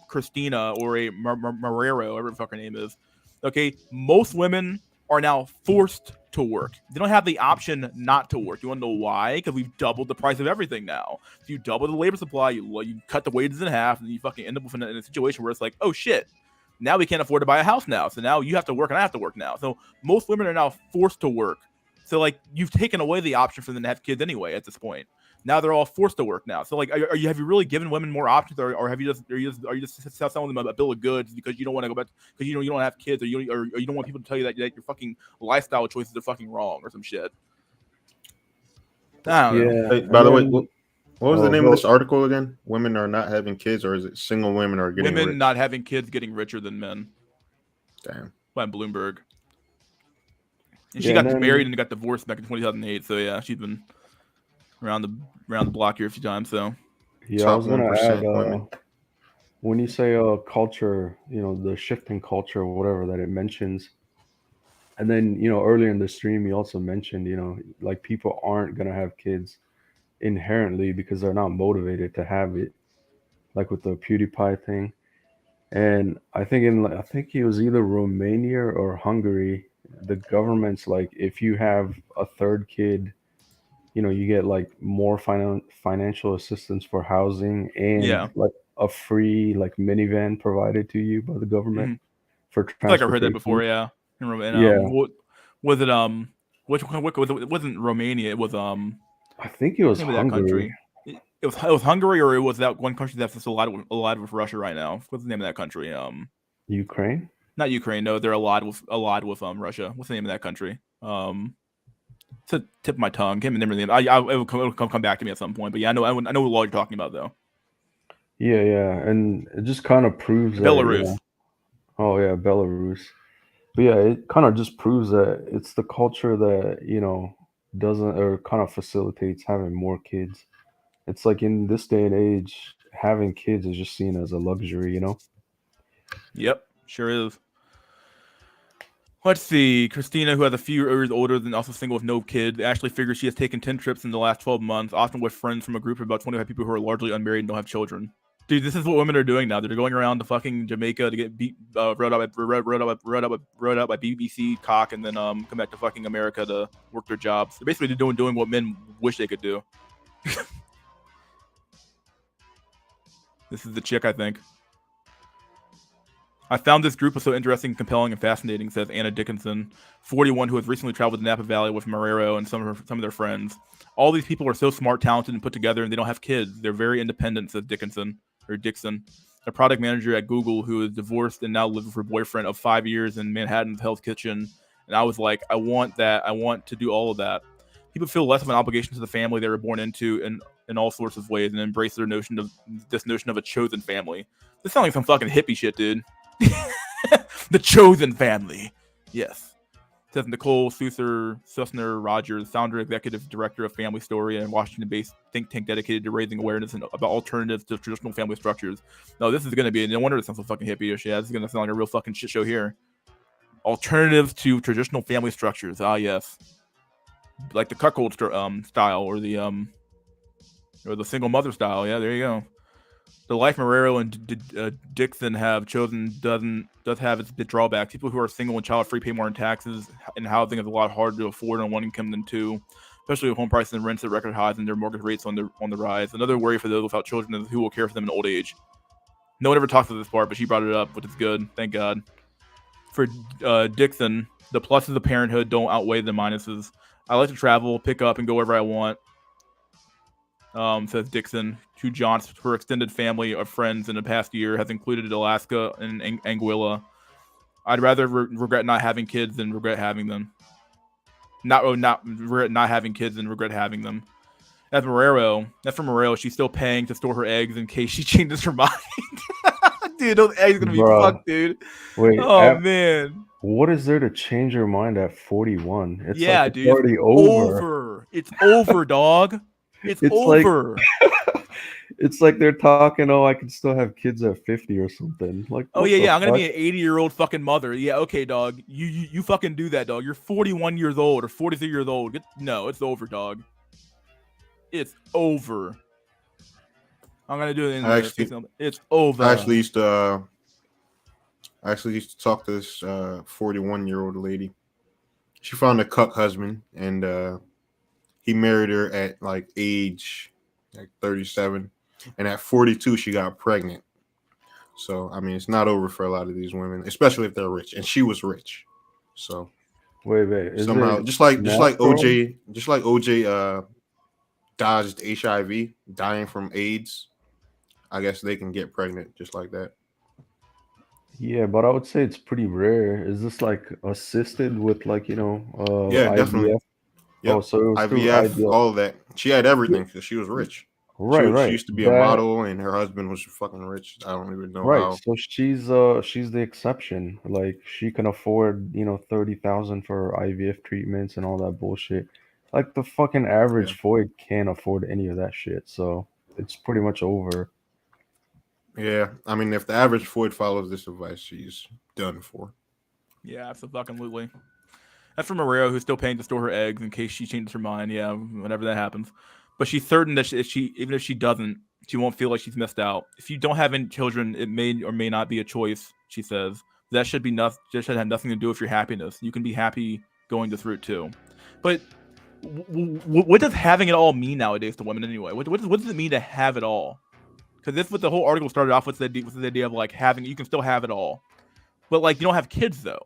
Christina or a Marrero, whatever the fuck her name is. Okay, most women are now forced to work. They don't have the option not to work. You want to know why? Because we've doubled the price of everything now. If you double the labor supply, you cut the wages in half, and you fucking end up in a situation where it's like, oh shit, now we can't afford to buy a house now. So now you have to work and I have to work now. So most women are now forced to work. So like you've taken away the option for them to have kids anyway at this point. Now they're all forced to work now. So like, have you really given women more options, or have you just selling them a bill of goods because you don't want to go back because you don't have kids, or you don't want people to tell you that your fucking lifestyle choices are fucking wrong or some shit. I don't know. Hey, by the way, what was the name of this article again? Women are not having kids, or is it single women are getting women rich? Not having kids getting richer than men? Damn. By Bloomberg. And she got married and got divorced back in 2008. So yeah, she's been around the block here a few times. So yeah, I was gonna add when you say culture, the shifting culture or whatever that it mentions, and then earlier in the stream you also mentioned like people aren't gonna have kids inherently because they're not motivated to have it, like with the PewDiePie thing. And I think it was either Romania or Hungary, the government's like, if you have a third kid, you get like more financial assistance for housing and like a free like minivan provided to you by the government for transportation. Like I've heard that before, yeah. What was it? It wasn't Romania. It was I think it was Hungary. It was Hungary, or it was that one country that's just a lot with Russia right now. What's the name of that country? Ukraine? Not Ukraine. No, they're a lot with Russia. What's the name of that country? It's a tip of my tongue. Can't remember the name. It will come back to me at some point. But yeah, I know what you're talking about though. Yeah, and it just kind of proves Belarus. That, Oh yeah, Belarus. But yeah, it kind of just proves that it's the culture that, doesn't or kind of facilitates having more kids. It's like in this day and age, having kids is just seen as a luxury, you know? Yep, sure is. Let's see. Christina, who has a few years older than also single with no kids, actually figures she has taken 10 trips in the last 12 months, often with friends from a group of about 25 people who are largely unmarried and don't have children. Dude, this is what women are doing now. They're going around to fucking Jamaica to get beat, rode out by BBC cock, and then come back to fucking America to work their jobs. They're basically doing what men wish they could do. This is the chick, I think. I found this group was so interesting, compelling, and fascinating, says Anna Dickinson, 41, who has recently traveled to Napa Valley with Marrero and some of their friends. All these people are so smart, talented, and put together, and they don't have kids. They're very independent, says Dixon, a product manager at Google who is divorced and now lives with her boyfriend of 5 years in Manhattan's Hell's Kitchen. And I was like, I want that. I want to do all of that. People feel less of an obligation to the family they were born into in all sorts of ways, and embrace their notion of a chosen family. This sounds like some fucking hippie shit, dude. The chosen family. Yes. Says Nicole Sussner Rogers, founder, executive director of Family Story, and Washington-based think tank dedicated to raising awareness about alternatives to traditional family structures. No, this is going to be, no wonder it sounds so fucking hippie shit. This is going to sound like a real fucking shit show here. Alternatives to traditional family structures. Ah, yes. Like the cuckold style, or the single mother style. Yeah, there you go. The life Marrero and Dixon have chosen does have its drawbacks. People who are single and child-free pay more in taxes, and housing is a lot harder to afford on one income than two, especially with home prices and rents at record highs and their mortgage rates on the rise. Another worry for those without children is who will care for them in old age. No one ever talks about this part, but she brought it up, which is good. Thank God. For Dixon, the pluses of parenthood don't outweigh the minuses. I like to travel, pick up, and go wherever I want. Says Dixon, who jaunts her extended family of friends in the past year has included Alaska and Anguilla. I'd rather regret not having kids than regret having them. Not regret not having kids than regret having them. As for Marrero, she's still paying to store her eggs in case she changes her mind. Dude, those eggs are gonna be fucked, dude. Wait, man. What is there to change your mind at 41? It's yeah, like dude, it's already over. It's over, dog. It's over. Like, it's like they're talking, oh, I can still have kids at 50 or something. Like, oh yeah, I'm gonna be an 80-year-old fucking mother. Yeah, okay, dog. You fucking do that, dog. You're 41 years old or 43 years old. No, it's over, dog. It's over. I'm gonna do it. It's over. I actually used to talk to this 41-year-old lady. She found a cuck husband, and he married her at like age 37, and at 42 she got pregnant. So I mean, it's not over for a lot of these women, especially if they're rich, and she was rich. So wait, somehow just like OJ dodged HIV, dying from AIDS. I guess they can get pregnant just like that. Yeah, but I would say it's pretty rare. Is this like assisted with like yeah, IVF? definitely. Yep. Oh, so it was IVF, all of that. She had everything because she was rich. Right. She used to be a model, and her husband was fucking rich. I don't even know how. So she's the exception. Like she can afford 30,000 for IVF treatments and all that bullshit. Like the fucking average Floyd can't afford any of that shit. So it's pretty much over. Yeah, I mean, if the average Floyd follows this advice, she's done for. Yeah, absolutely. That's from Marrero, who's still paying to store her eggs in case she changes her mind. Yeah, whenever that happens. But she's certain that even if she doesn't, she won't feel like she's missed out. If you don't have any children, it may or may not be a choice, she says. That should be nothing. Just should have nothing to do with your happiness. You can be happy going this route too. But what does having it all mean nowadays to women anyway? What does it mean to have it all? Because this what the whole article started off with the idea of like having, you can still have it all, but like you don't have kids though.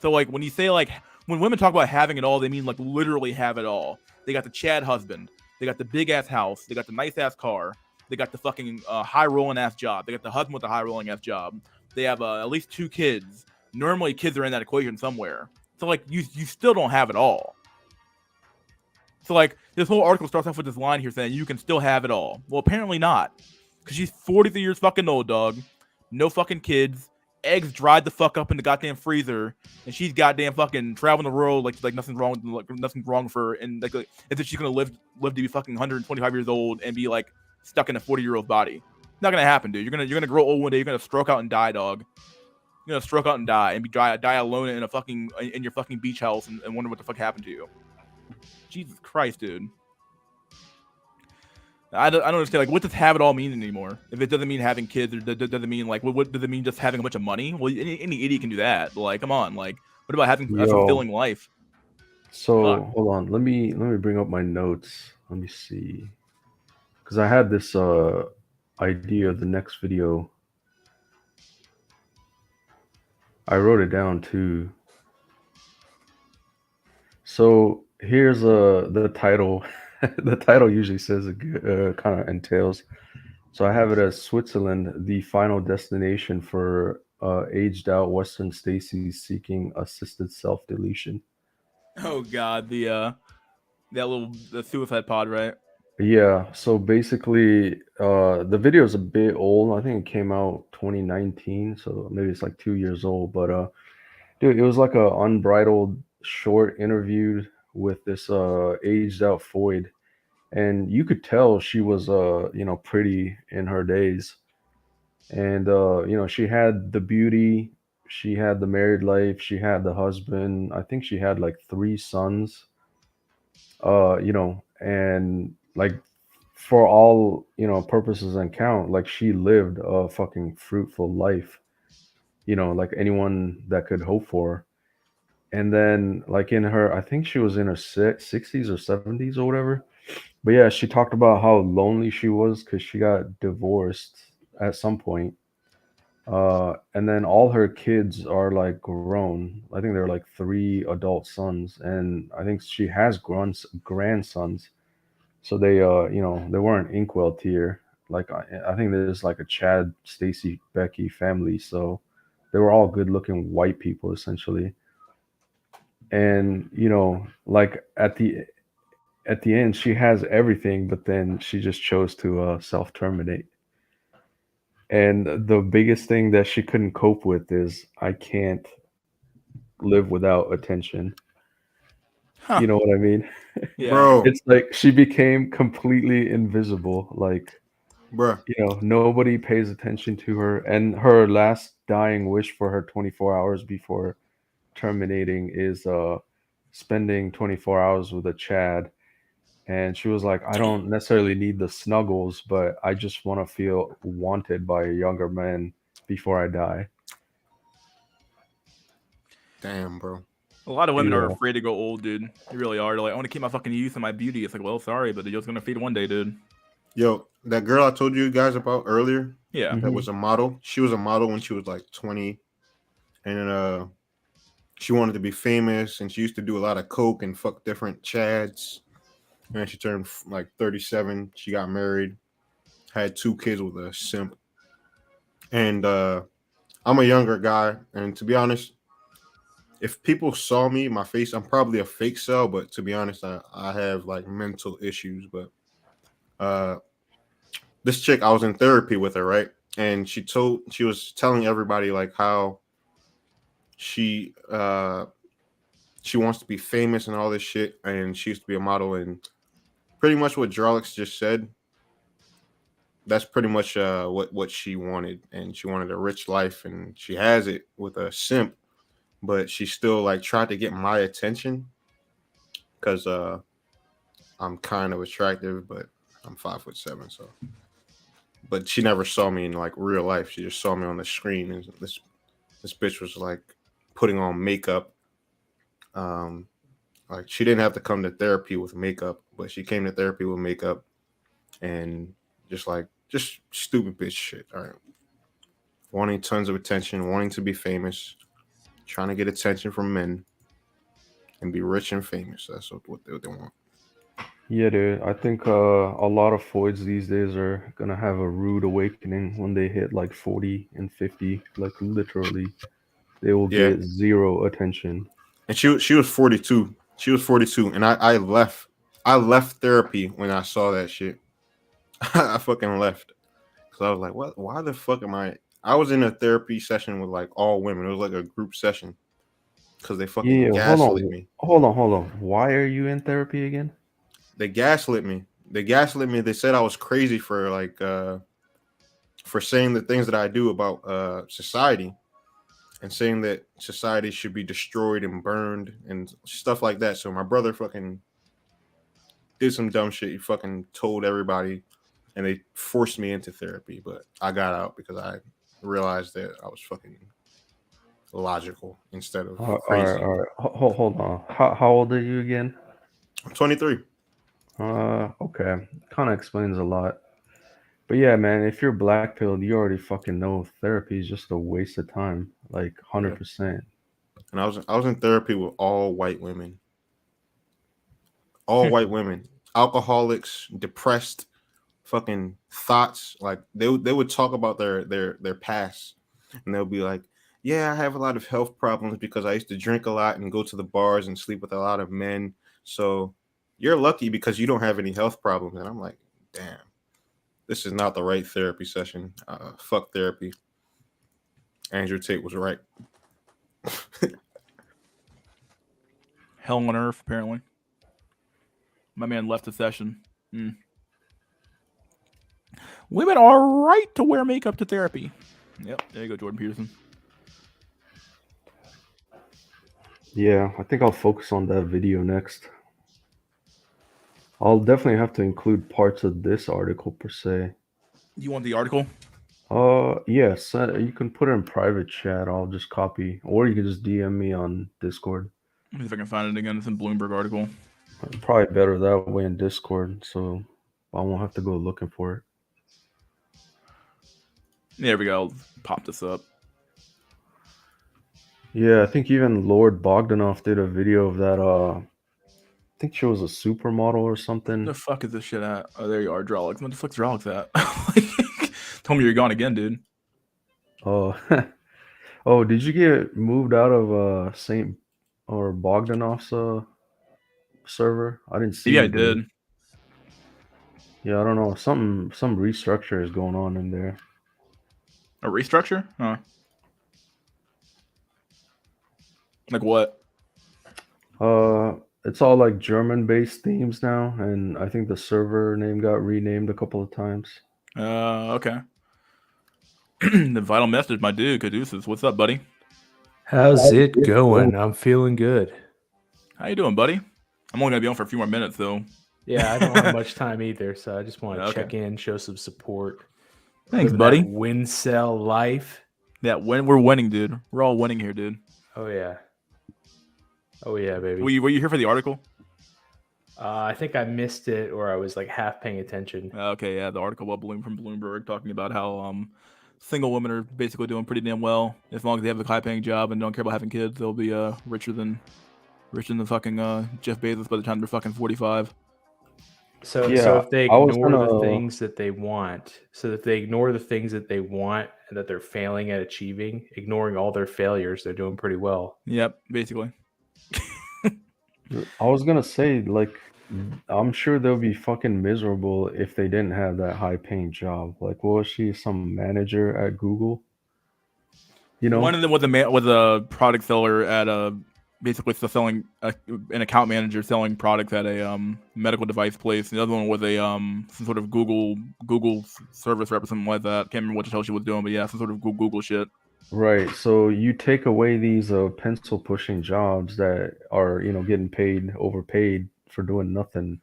So like when you say like when women talk about having it all, they mean like literally have it all. They got the Chad husband, they got the big ass house, they got the nice ass car, they got the fucking high rolling ass job, they got the husband with the high rolling ass job. They have at least 2 kids. Normally kids are in that equation somewhere. So like you still don't have it all. So like this whole article starts off with this line here saying you can still have it all. Well, apparently not. Because she's 43 years fucking old, dog. No fucking kids. eggs dried the fuck up in the goddamn freezer, and she's goddamn fucking traveling the world like nothing's wrong, like nothing's wrong for her, and like as if she's gonna live to be fucking 125 years old and be like stuck in a 40-year-old body. Not gonna happen, dude. You're gonna grow old one day. You're gonna stroke out and die, dog. You're gonna stroke out and die and die alone in your fucking beach house and wonder what the fuck happened to you. Jesus Christ, dude. I don't understand. Like, what does have it all mean anymore? If it doesn't mean having kids, or does it mean like what does it mean just having a bunch of money? Well, any idiot can do that. But, like, come on. Like, what about having a fulfilling life? So hold on. Let me bring up my notes. Let me see, because I had this idea of the next video. I wrote it down too. So here's the title. The title usually says it kind of entails. So I have it as Switzerland, the final destination for aged out Western Stacy's seeking assisted self-deletion. Oh God, the suicide pod, right? Yeah. So basically, the video is a bit old. I think it came out 2019, so maybe it's like 2 years old. But dude, it was like a unbridled short interview with this aged out Foyd, and you could tell she was pretty in her days, and she had the beauty, she had the married life, she had the husband. I think she had like 3 sons, and like for all purposes and count, like she lived a fucking fruitful life, like anyone that could hope for. And then like in her, I think she was in her 60s or 70s or whatever. But yeah, she talked about how lonely she was because she got divorced at some point. And then all her kids are like grown. I think they're like 3 adult sons, and I think she has grandsons. So they, they weren't Inkwell tier. Like I think there's like a Chad, Stacy, Becky family. So they were all good-looking white people essentially. And like at the end, she has everything, but then she just chose to self-terminate. And the biggest thing that she couldn't cope with is, I can't live without attention. Huh. You know what I mean? Yeah. Bro, It's like she became completely invisible. Like, bro, nobody pays attention to her. And her last dying wish for her 24 hours before terminating is spending 24 hours with a Chad. And she was like, I don't necessarily need the snuggles, but I just want to feel wanted by a younger man before I die. damn, bro. A lot of women are Yeah. afraid to go old, dude. They really are. They're like, I want to keep my fucking youth and my beauty. It's like, well, sorry, but you're just gonna fade one day, dude. Yo, that girl I told you guys about earlier, Yeah. that was a model. She was a model when she was like 20, and she wanted to be famous, and she used to do a lot of coke and fuck different chads. And then she turned like 37. She got married, had 2 kids with a simp. And I'm a younger guy, and to be honest, if people saw me, my face, I'm probably a fake cell. But to be honest, I have like mental issues. But this chick, I was in therapy with her, right? And she was telling everybody like how she wants to be famous and all this shit, and she used to be a model, and pretty much what Jarlix just said. That's pretty much what she wanted, and she wanted a rich life, and she has it with a simp, but she still like tried to get my attention because I'm kind of attractive, but I'm 5'7", so. But she never saw me in like real life. She just saw me on the screen, and this bitch was like putting on makeup. Like she didn't have to come to therapy with makeup, but she came to therapy with makeup, and just stupid bitch shit. All right, wanting tons of attention, wanting to be famous, trying to get attention from men, and be rich and famous. That's what they want. Yeah, dude. I think a lot of Foyds these days are gonna have a rude awakening when they hit like 40 and 50. Like literally, they will get 0 attention. And she was 42. She was 42, and I left. I left therapy when I saw that shit. I fucking left because I was like, what? Why the fuck am I I was in a therapy session with like all women. It was like a group session because they fucking Yeah, gaslit me. hold on. Why are you in therapy again? They gaslit me. They said I was crazy for like for saying the things that I do about society and saying that society should be destroyed and burned and stuff like that. So my brother fucking did some dumb shit. He fucking told everybody and they forced me into therapy, but I got out because I realized that I was fucking logical instead of crazy. All right. Hold on. How old are you again? I'm 23. Okay. Kind of explains a lot. But yeah, man, if you're black pilled, you already fucking know therapy is just a waste of time, like 100%. And I was in therapy with all white women. All white women, alcoholics, depressed, fucking thoughts. Like they would talk about their past, and they'll be like, "Yeah, I have a lot of health problems because I used to drink a lot and go to the bars and sleep with a lot of men. So you're lucky because you don't have any health problems." And I'm like, "Damn, this is not the right therapy session. Fuck therapy." Andrew Tate was right. Hell on earth, apparently. My man left the session. Women are right to wear makeup to therapy. Yep, there you go, Jordan Peterson. Yeah, I think I'll focus on that video next. I'll definitely have to include parts of this article per se. You want the article? Yes, you can put it in private chat. I'll just copy, or you can just DM me on Discord. Let me see if I can find it again. It's in Bloomberg article. Probably better that way in Discord, so I won't have to go looking for it. There we go. I'll pop this up. Yeah, I think even Lord Bogdanov did a video of that. I think she was a supermodel or something. The fuck is this shit at? Oh, there you are, Drolix. What the fuck's Drolix at? Told me you're gone again, dude. Oh, oh, did you get moved out of Saint or Bogdanov's server? I didn't see. Yeah, I you there. did. Yeah, I don't know. Some restructure is going on in there. A restructure? Huh. Like what? It's all like German-based themes now, and I think the server name got renamed a couple of times. Okay. The vital message, my dude, Caduceus. What's up, buddy? How's it going? I'm feeling good. How you doing, buddy? I'm only gonna be on for a few more minutes, though. Yeah, I don't have much time either, so I just want to Okay. check in, show some support. Thanks, Living buddy. that WINsel life. Yeah, we're winning, dude. We're all winning here, dude. Oh yeah. Oh yeah, baby. Were you here for the article? I think I missed it, or I was like half paying attention. Okay, yeah, the article about from Bloomberg talking about how single women are basically doing pretty damn well as long as they have a high-paying job and don't care about having kids. They'll be richer than the fucking Jeff Bezos by the time they're fucking 45. So Yeah, if they I was ignore the gonna- things that they want, and that they're failing at achieving, ignoring all their failures, they're doing pretty well. Yep, basically. I was gonna say, like, I'm sure they'll be fucking miserable if they didn't have that high-paying job. Like, what was she? Some manager at Google? You know? One of them was a product seller at basically selling an account manager selling products at a medical device place. The other one was a some sort of Google service rep or something like that. Can't remember what the hell she was doing, but yeah, some sort of Google shit. Right. So you take away these pencil pushing jobs that are, getting paid, overpaid for doing nothing.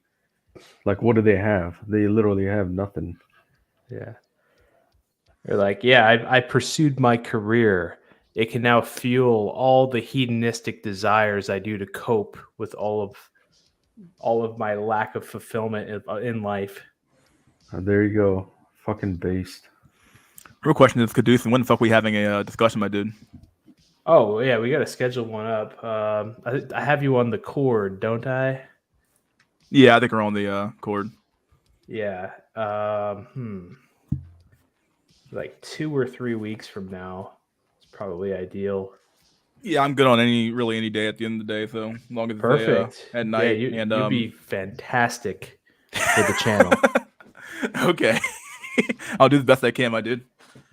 Like, what do they have? They literally have nothing. Yeah. They're like, yeah, I pursued my career. It can now fuel all the hedonistic desires I do to cope with all of my lack of fulfillment in life. There you go. Fucking based. Real question is, Caduce, when the fuck we having a discussion, my dude? Oh yeah, we got to schedule one up. I have you on the cord, don't I? Yeah, I think we're on the cord. Yeah. Like 2 or 3 weeks from now, it's probably ideal. Yeah, I'm good on any day at the end of the day. So as long as Perfect. it's at night, Yeah, and you'd be fantastic for the channel. Okay. I'll do the best I can, my dude.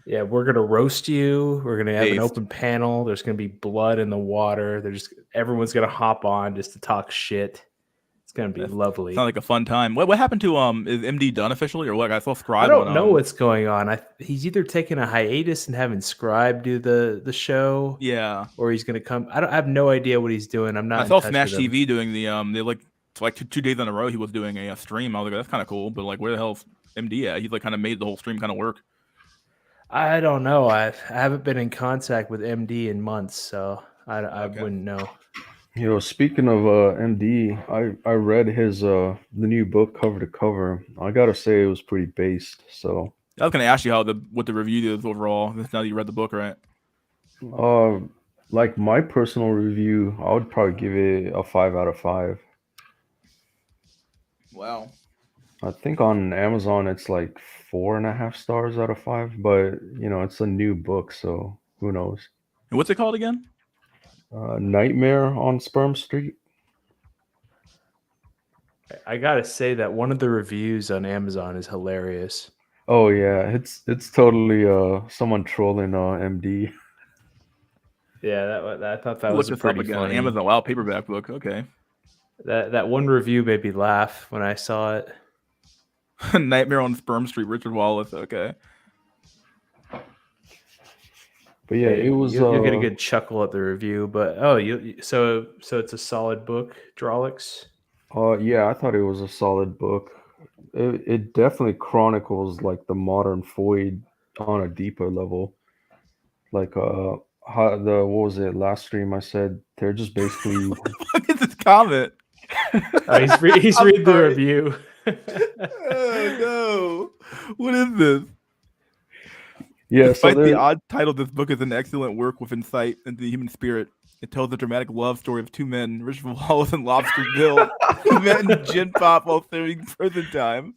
Yeah, we're gonna roast you. We're gonna have an Based. open panel. There's gonna be blood in the water. Everyone's gonna hop on just to talk shit. It's gonna be lovely. Sounds like a fun time. What happened to is MD done officially or what? I saw I Scribe don't know on what's going on. He's either taking a hiatus and having Scribe do the show, yeah. or he's gonna come. I have no idea what he's doing. I'm not. I in saw touch Smash with him. TV doing the they like for like two days in a row he was doing a stream. I was like, that's kind of cool, but like where the hell's MD at? He's like kind of made the whole stream kind of work. I don't know. I haven't been in contact with MD in months, so I Okay. wouldn't know. Yo, speaking of MD, I read his the new book cover to cover. I gotta say it was pretty based. So I was gonna ask you what the review is overall. Now that you read the book, right? like my personal review, I would probably give it a 5 out of 5. Wow. I think on Amazon it's like 4.5 stars out of 5, but you know it's a new book, so who knows? And what's it called again? Nightmare on Sperm Street. I gotta say that one of the reviews on Amazon is hilarious. Oh yeah, it's totally someone trolling MD. Yeah, I thought that Look was this up pretty again. funny. Amazon. Wow, paperback book. Okay. That one review made me laugh when I saw it. Nightmare on Sperm Street. Richard Wallace. Okay. But yeah, it was. You'll get a good chuckle at the review, but so it's a solid book, Drawlix. Yeah, I thought it was a solid book. It definitely chronicles like the modern Void on a deeper level. Like how what was it last stream? I said they're just basically. Look at this comment. Oh, he's reading the review. Oh no! What is this? Yeah, Despite so the odd title, this book is an excellent work with insight into the human spirit. It tells the dramatic love story of two men, Richard Wallace and Lobster Bill, who met in gin pop while serving prison time.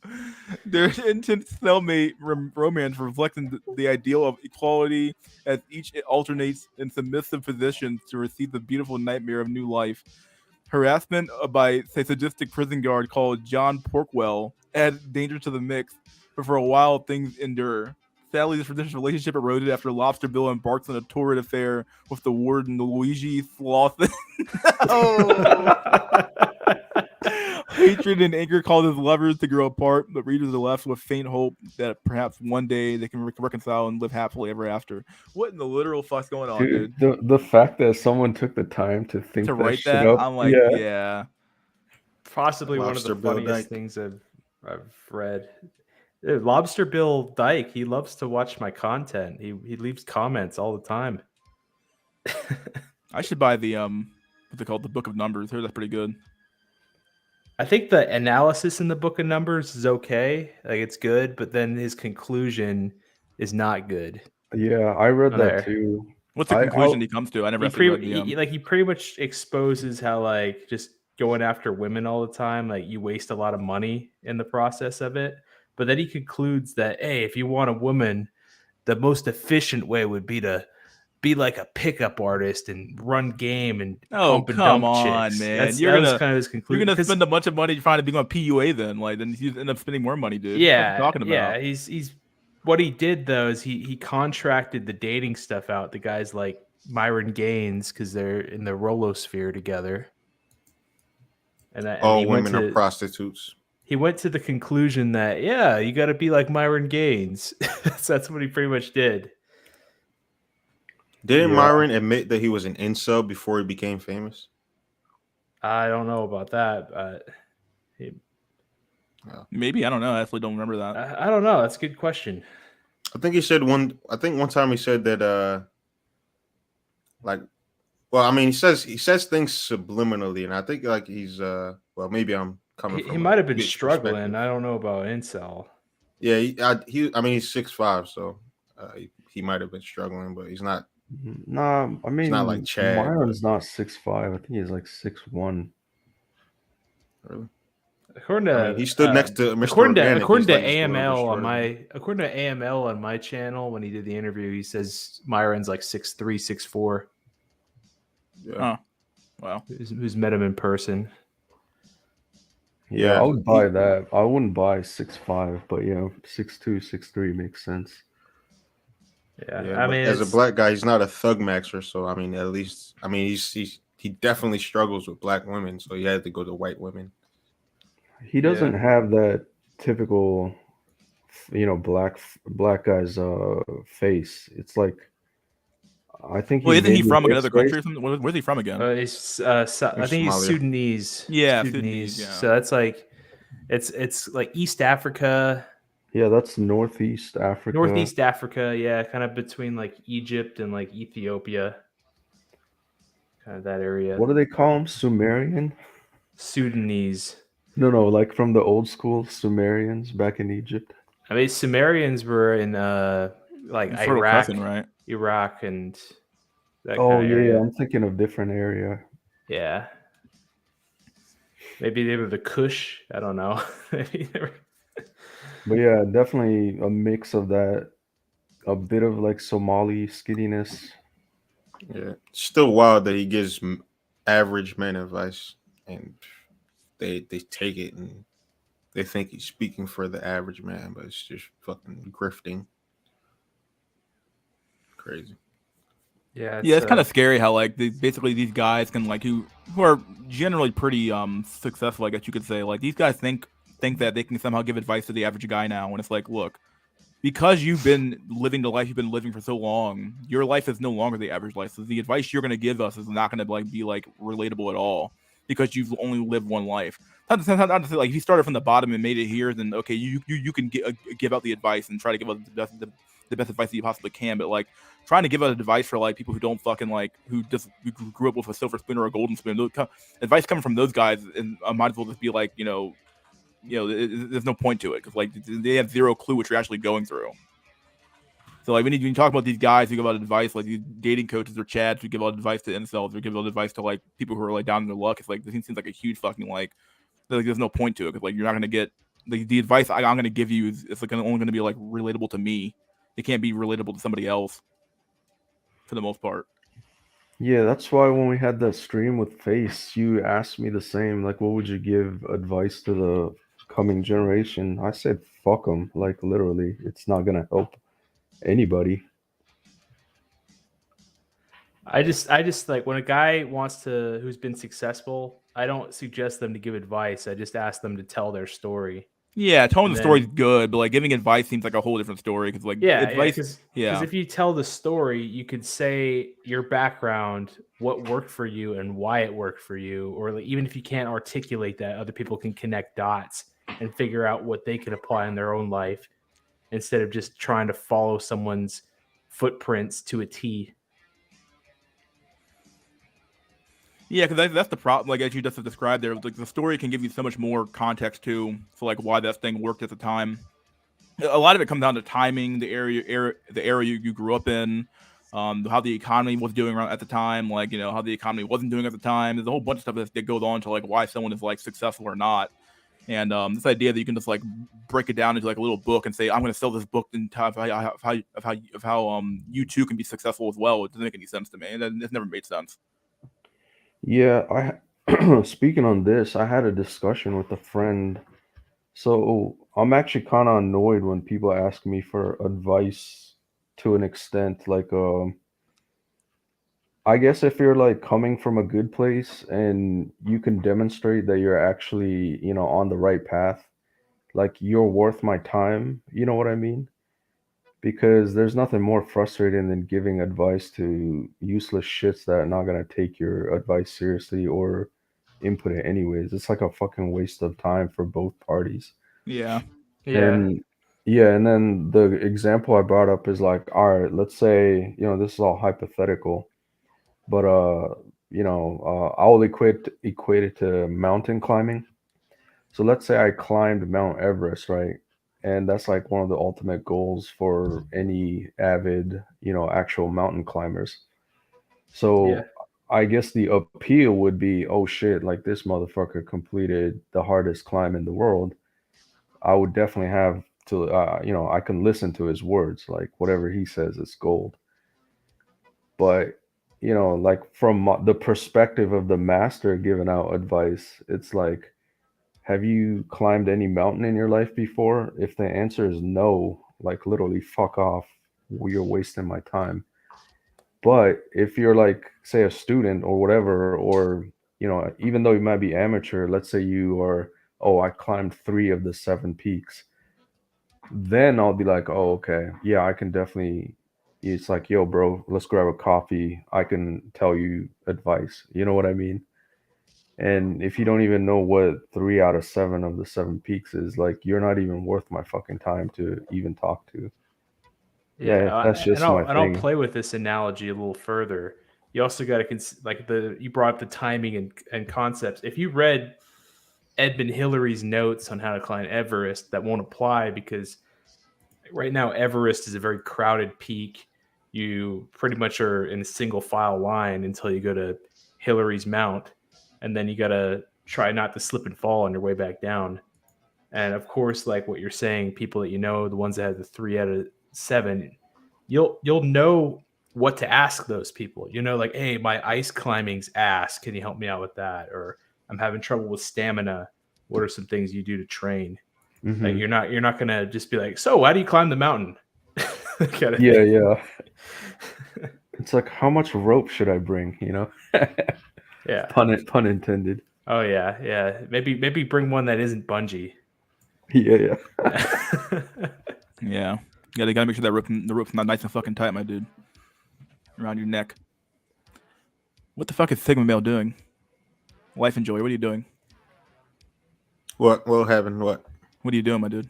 Their intense cellmate romance reflects the ideal of equality as each alternates in submissive positions to receive the beautiful nightmare of new life. Harassment by a sadistic prison guard called John Porkwell adds danger to the mix, but for a while things endure. Sadly, this relationship eroded after Lobster Bill embarks on a torrid affair with the warden Luigi Slauson. Oh! Hatred and anger cause his lovers to grow apart, but readers are left with faint hope that perhaps one day they can reconcile and live happily ever after. What in the literal fuck's going on, dude? The fact that someone took the time to think To that write shit that, up, I'm like, yeah. yeah. Possibly Lobster one of Bill the funniest Dyke. things I've read. Lobster Bill Dyke, he loves to watch my content. He leaves comments all the time. I should buy the what's it called? The Book of Numbers. I heard that's pretty good. I think the analysis in the Book of Numbers is okay. Like it's good, but then his conclusion is not good. Yeah, I read There. that too. What's the conclusion he comes to? I never actually read the he pretty much exposes how like just going after women all the time, like you waste a lot of money in the process of it. But then he concludes that, hey, if you want a woman, the most efficient way would be to be like a pickup artist and run game and pump and come dump on, chicks. man! That was kind of his conclusion. You're gonna spend a bunch of money trying to become a PUA, then you end up spending more money, dude. Yeah, what are you talking about? Yeah. He's what he did though is he contracted the dating stuff out to guys like Myron Gaines because they're in the Rolosphere together. And all women are prostitutes. He went to the conclusion that you got to be like Myron Gaines. That's what he pretty much did. Didn't Myron admit that he was an incel before he became famous? I don't know about that, but maybe I don't know. I actually don't remember that. I don't know. That's a good question. I think he said one time he said that he says things subliminally, and I think like he's maybe I'm coming from he might have been struggling. I don't know about incel. Yeah, he's 6'5", so he might have been struggling, but he's not. Nah, I mean, he's not like Chad. Myron's not 6'5". I think he's like 6'1". Really? According to he stood next to Mr. According to AML on my channel when he did the interview, he says Myron's like 6'3", 6'4". Yeah. Oh, wow. Who's met him in person? Yeah, I would buy that. I wouldn't buy 6'5", but 6'2", 6'3" makes sense. Yeah, but as a black guy, he's not a thug maxer. So I mean, at least he definitely struggles with black women. So he had to go to white women. He doesn't have that typical, black guy's face. It's like I think Well, he isn't he maybe from another mixed race. country or something? Where's he from again? I think he's Somalia. Sudanese. Yeah, Sudanese, yeah. So that's like, it's like East Africa, Yeah, that's Northeast Africa. Northeast Africa. Yeah, kind of between like Egypt and like Ethiopia, kind of that area. What do they call him? Sumerian? Sudanese. No, like from the old school Sumerians back in Egypt. I mean, Sumerians were in like Fertile Iraq, Crescent, right? Iraq, and that Oh kind of area. yeah, I'm thinking of different area. Yeah. Maybe they were the Kush. I don't know. Maybe they were. But yeah, definitely a mix of that, a bit of like Somali skinniness. Yeah, still wild that he gives average men advice, and they take it and they think he's speaking for the average man, but it's just fucking grifting. Crazy. Yeah. It's kind of scary how like basically these guys can like who are generally pretty successful, I guess you could say. Like these guys think that they can somehow give advice to the average guy now, and it's like, look, because you've been living the life you've been living for so long, your life is no longer the average life. So the advice you're going to give us is not going to like be like relatable at all because you've only lived one life. Not to say like if you started from the bottom and made it here, then okay, you can give out the advice and try to give out the best advice that you possibly can. But like trying to give out advice for like people who don't fucking like who grew up with a silver spoon or a golden spoon, advice coming from those guys, and might as well just be like there's no point to it because like they have zero clue what you're actually going through. So like when you talk about these guys who give out advice, like these dating coaches or chads who give out advice to incels or give out advice to like people who are like down in their luck, it's like this seems like a huge fucking like there's no point to it because like you're not gonna get the advice I'm gonna give you is it's like only gonna be like relatable to me. It can't be relatable to somebody else for the most part. Yeah, that's why when we had that stream with Face, you asked me the same. Like, what would you give advice to the coming generation? I said, fuck them. Like, literally, it's not gonna help anybody. I just like when a guy who's been successful, I don't suggest them to give advice. I just ask them to tell their story. Yeah, telling the story is good, but like giving advice seems like a whole different story because like advice. Because if you tell the story, you could say your background, what worked for you, and why it worked for you, or like, even if you can't articulate that, other people can connect dots and figure out what they can apply in their own life instead of just trying to follow someone's footprints to a T. Yeah, because that's the problem. Like as you just described there, like the story can give you so much more context too, for like why that thing worked at the time. A lot of it comes down to timing, the area you grew up in, how the economy was doing at the time, like how the economy wasn't doing at the time. There's a whole bunch of stuff that goes on to like why someone is like successful or not. And this idea that you can just like break it down into like a little book and say I'm going to sell this book and of how you too can be successful as well. It doesn't make any sense to me, and it's never made sense. Yeah, speaking on this, I had a discussion with a friend. So I'm actually kind of annoyed when people ask me for advice to an extent. Like, I guess if you're like coming from a good place and you can demonstrate that you're actually, on the right path, like you're worth my time, you know what I mean? Because there's nothing more frustrating than giving advice to useless shits that are not gonna take your advice seriously or input it anyways. It's like a fucking waste of time for both parties. Yeah. And and then the example I brought up is like, all right, let's say, this is all hypothetical, but I'll equate it to mountain climbing. So let's say I climbed Mount Everest, right? And that's like one of the ultimate goals for any avid, actual mountain climbers. So I guess the appeal would be, oh shit, like this motherfucker completed the hardest climb in the world. I would definitely have to, I can listen to his words, like whatever he says is gold. But, like from the perspective of the master giving out advice, it's like, have you climbed any mountain in your life before? If the answer is no, like literally fuck off. you're wasting my time. But if you're like, say, a student or whatever, or even though you might be amateur, let's say you are, oh, I climbed 3 of the 7 peaks, then I'll be like, oh, okay, yeah, I can definitely. It's like, yo, bro, let's grab a coffee. I can tell you advice. You know what I mean? And if you don't even know what 3 out of 7 of the 7 peaks is, like, you're not even worth my fucking time to even talk to. Yeah, Yeah, that's and just my I'll thing. play with this analogy a little further. You also got to you brought up the timing and concepts. If you read Edmund Hillary's notes on how to climb Everest, that won't apply because right now Everest is a very crowded peak. You pretty much are in a single file line until you go to Hillary's Mount, and then you got to try not to slip and fall on your way back down. And of course, like what you're saying, people that you know, the ones that have the 3 out of 7, you'll know what to ask those people. You know, like, hey, my ice climbing's ass. Can you help me out with that? Or I'm having trouble with stamina. What are some things you do to train? Like Hmm. you're not gonna just be like, so how do you climb the mountain? Kind of Yeah, thing. yeah. It's like, how much rope should I bring? Yeah. Pun intended. Oh yeah, yeah. Maybe bring one that isn't bungee. Yeah, yeah. Yeah. Yeah. You gotta make sure the rope's not nice and fucking tight, my dude. Around your neck. What the fuck is Sigma Male doing? Life and Joy, what are you doing? What happened? What? What are you doing, my dude?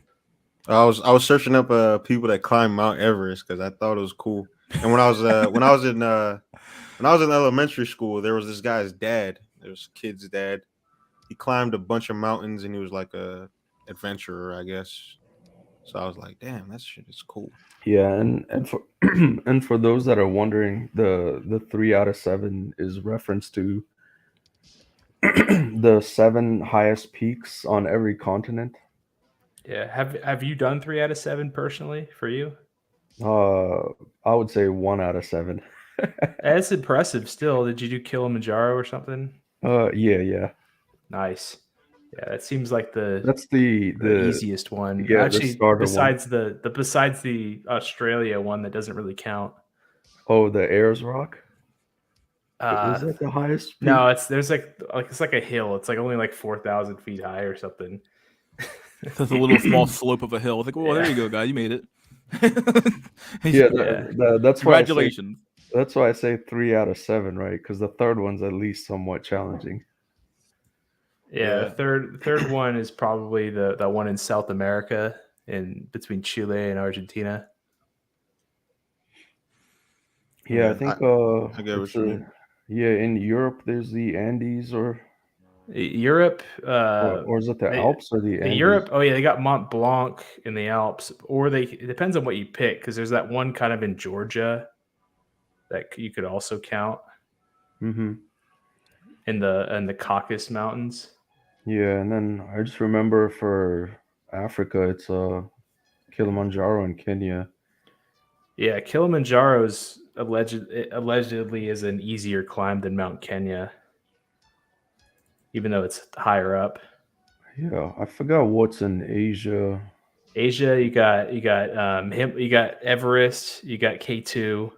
I was searching up people that climb Mount Everest because I thought it was cool. And when I was in elementary school, there was this guy's dad. There was a kid's dad. He climbed a bunch of mountains and he was like a adventurer, I guess. So I was like, damn, that shit is cool. Yeah, and for and for those that are wondering, the 3 out of 7 is reference to the 7 highest peaks on every continent. Yeah. Have you done 3 out of 7 personally for you? I would say 1 out of 7. That's impressive still. Did you do Kilimanjaro or something? Yeah. Nice. Yeah, that seems like the That's the easiest one. yeah, the Actually, starter one. besides the Australia one that doesn't really count. Oh, the Ayers Rock? Uh Is that the highest peak? no, there's it's like a hill. It's like only like 4,000 feet high or something. It's just a little small slope of a hill. It's like, well, there Yeah. you go, guy. You made it. Yeah, Yeah. that's why I say Congratulations. 3 out of 7, right? Because the third one's at least somewhat challenging. Yeah, Yeah. third one is probably the one in South America in between Chile and Argentina. Yeah, I Yeah, think I get it's what you mean. yeah, in Europe there's the Andes or Europe, or is it the they- Alps or the Andes? Europe. Oh yeah, they got Mont Blanc in the Alps, or it depends on what you pick because there's that one kind of in Georgia that you could also count Mm-hmm. in the Caucasus Mountains. Yeah, and then I just remember for Africa it's Kilimanjaro in Kenya. Yeah, Kilimanjaro's allegedly is an easier climb than Mount Kenya, even though it's higher up. Yeah, I forgot what's in Asia. Asia, you got you got Everest, you got K2.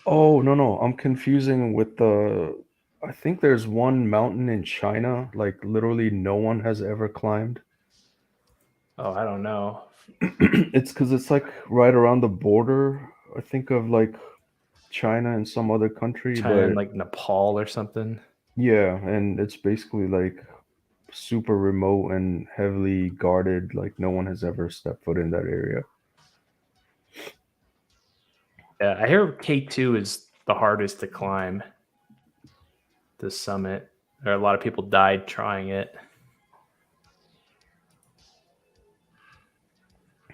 Oh, no, I'm confusing with I think there's one mountain in China, like literally no one has ever climbed. Oh, I don't know. It's because it's like right around the border, I think, of like China and some other country, China but and like Nepal or something. yeah, and it's basically like super remote and heavily guarded, like no one has ever stepped foot in that area. Yeah, I hear K2 is the hardest to climb. The summit. There are a lot of people died trying it.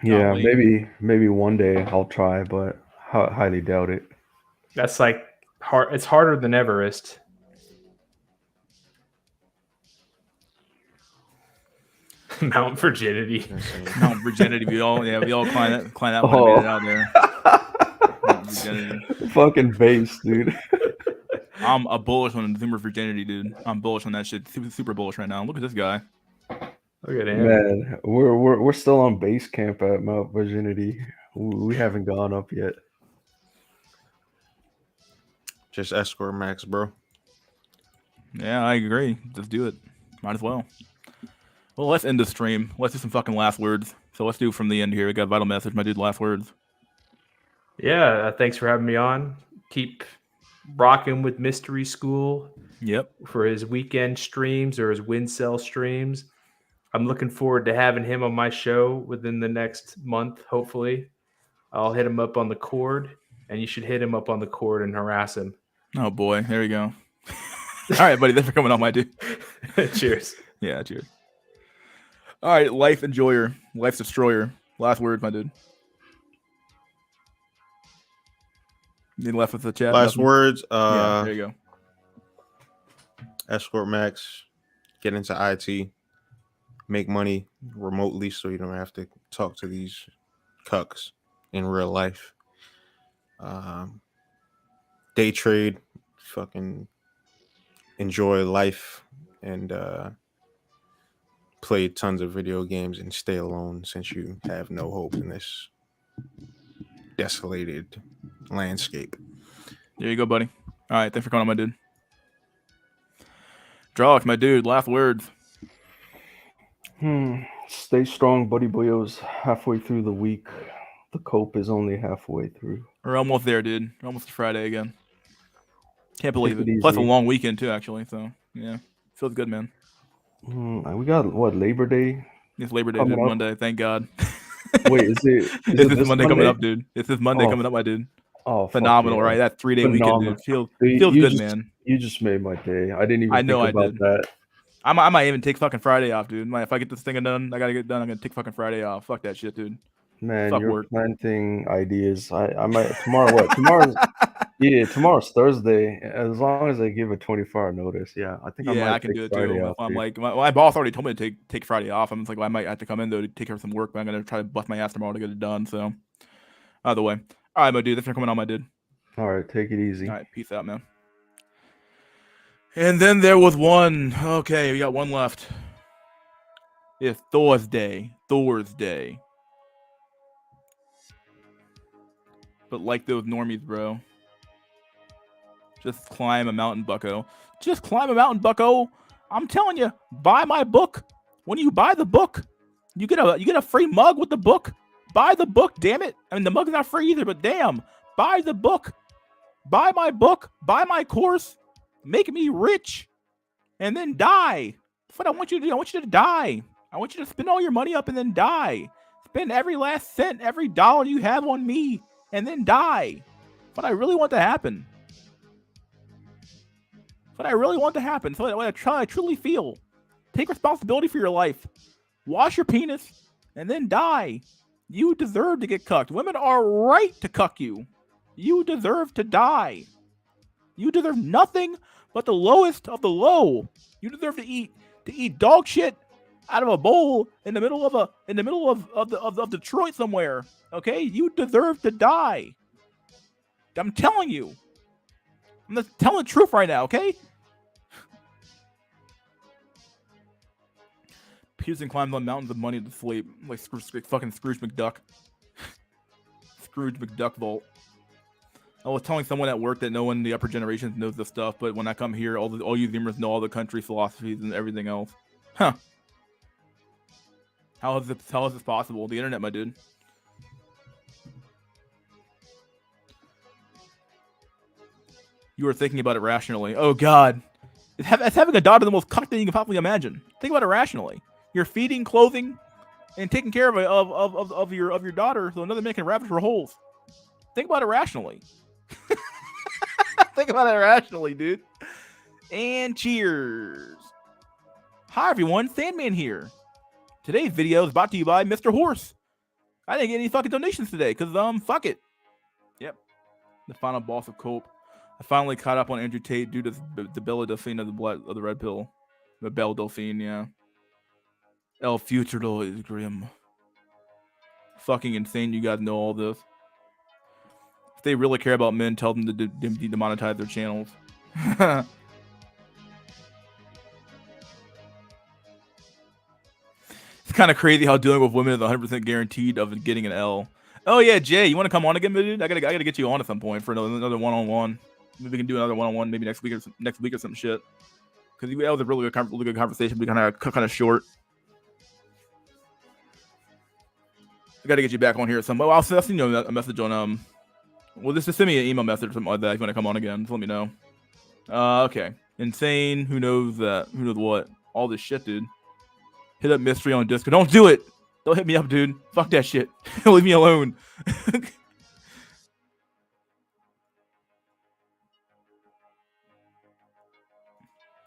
Yeah, Golly. maybe one day I'll try, but highly doubt it. That's like hard. It's harder than Everest. Mount Virginity. Mount Virginity. We all climb that one and Oh. made it out there. Mount Virginity. Fucking base, dude. I'm a bullish on Zoomer Virginity, dude. I'm bullish on that shit. Super bullish right now. Look at this guy. Look at him. Man, we're still on base camp at Mount Virginity. We haven't gone up yet. Just escort max, bro. Yeah, I agree. Just do it. Might as well. Well, let's end the stream. Let's do some fucking last words. So let's do from the end here. We got a vital message, my dude. Last words. Yeah, thanks for having me on. Keep rocking with Mystery School Yep. for his weekend streams or his WINsel streams. I'm looking forward to having him on my show within the next month, hopefully. I'll hit him up on the cord, and you should hit him up on the cord and harass him. Oh boy, there we go. All right, buddy. Thanks for coming on, my dude. Cheers. Yeah, cheers. All right, life enjoyer, life destroyer. Last words, my dude. You left with the chat. Last nothing? words. Yeah, there you go. Escort max. Get into IT. Make money remotely so you don't have to talk to these cucks in real life. Day trade. Fucking enjoy life and play tons of video games and stay alone since you have no hope in this desolated landscape. There you go, buddy. All right, thanks for coming on, my dude. Drawk, my dude. Last words. Stay strong, buddy boyos. Halfway through the week. The cope is only halfway through. We're almost there, dude. We're almost to Friday again. Can't believe Take it. it Plus a easy. long weekend too, actually. So yeah, feels good, man. We got what, Labor Day? It's Labor Day, Coming dude. up. Monday. Thank God. Wait, is it It's this this Monday coming up, dude. It's this Monday Oh, coming up, my dude. Oh, fuck Phenomenal, yeah. right? That 3-day weekend, Phenomenal. dude. Feels You good, just, man. You just made my day. I didn't even I know think I about did. that. I might even take fucking Friday off, dude. If I get this thing done, I gotta get done. I'm gonna take fucking Friday off. Fuck that shit, dude. Man, Fuck you're work. planting ideas. I might tomorrow. What tomorrow's Thursday. As long as I give a 24-hour notice, yeah, I think I Yeah, might I can take do it Friday too. off, If I'm dude. like, my boss already told me to take Friday off. I'm just like, well, I might have to come in though to take care of some work, but I'm gonna try to bust my ass tomorrow to get it done. So, either way, all right, my dude. Thanks for coming on, my dude. All right, take it easy. All right, peace out, man. And then there was one. Okay, we got one left. It's Thursday. But like those normies, bro. Just climb a mountain, bucko. Just climb a mountain, bucko. I'm telling you, buy my book. When you buy the book, you get a free mug with the book. Buy the book, damn it. I mean, the mug's not free either, but damn. Buy the book. Buy my book. Buy my course. Make me rich. And then die. That's what I want you to do. I want you to die. I want you to spend all your money up and then die. Spend every last cent, every dollar you have on me, and then die. What I really want to happen. What I really want to happen. So what I truly feel. Take responsibility for your life. Wash your penis, and then die. You deserve to get cucked. Women are right to cuck you. You deserve to die. You deserve nothing but the lowest of the low. You deserve to eat dog shit out of a bowl in the middle of Detroit somewhere. Okay, you deserve to die. I'm telling you. I'm just telling the truth right now. Okay. Peterson climbs on mountains of money to sleep like fucking Scrooge McDuck. Scrooge McDuck vault. I was telling someone at work that no one in the upper generations knows this stuff, but when I come here, all you Zoomers know all the country philosophies and everything else. Huh. How is this possible? The internet, my dude. You were thinking about it rationally. Oh God. It's having a daughter the most cucked thing you can possibly imagine. Think about it rationally. You're feeding, clothing, and taking care of your daughter so another man can ravage her holes. Think about it rationally. Think about it rationally, dude. And cheers. Hi everyone, Sandman here. Today's video is brought to you by Mr. Horse. I didn't get any fucking donations today, cause fuck it. Yep. The final boss of Cope. I finally caught up on Andrew Tate due to the Bella Delphine of the red pill. The Belle Delphine, yeah. El Futuro is grim. Fucking insane, you guys know all this. If they really care about men, tell them to demonetize their channels. It's kind of crazy how dealing with women is 100% guaranteed of getting an L. Oh yeah, Jay, you want to come on again, dude? I gotta get you on at some point for another one-on-one. Maybe we can do another one-on-one maybe next week or some shit. Because that was a really good conversation. We kind of short. I gotta get you back on here. I'll send you a message on Well, just send me an email message or something like that if you want to come on again. Just let me know. Okay. Insane. Who knows that? Who knows what? All this shit, dude. Hit up Mystery on Discord. Don't do it. Don't hit me up, dude. Fuck that shit. Leave me alone.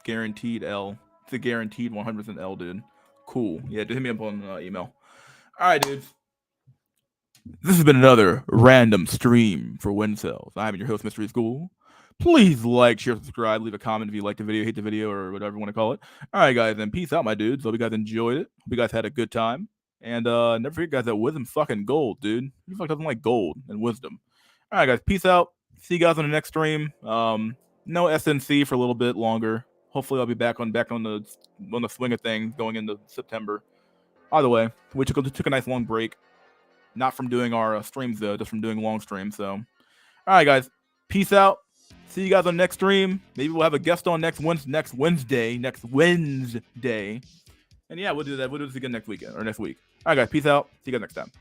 Guaranteed L. It's a guaranteed 100% L, dude. Cool. Yeah, just hit me up on email. All right, dude. This has been another random stream for WINcel. I'm your host, Mystery School. Please like, share, subscribe, leave a comment if you like the video, hate the video, or whatever you want to call it. All right, guys, then peace out, my dudes. Hope you guys enjoyed it. Hope you guys had a good time. And never forget, guys, that wisdom's fucking gold, dude. Who the fuck doesn't like gold and wisdom? All right, guys, peace out. See you guys on the next stream. No SNC for a little bit longer. Hopefully, I'll be back on the swing of things going into September. Either way, we took a nice long break. Not from doing our streams, though, just from doing long streams. So, all right, guys, peace out. See you guys on next stream. Maybe we'll have a guest on next Wednesday. And yeah, we'll do that. We'll do this again next weekend or next week. All right, guys, peace out. See you guys next time.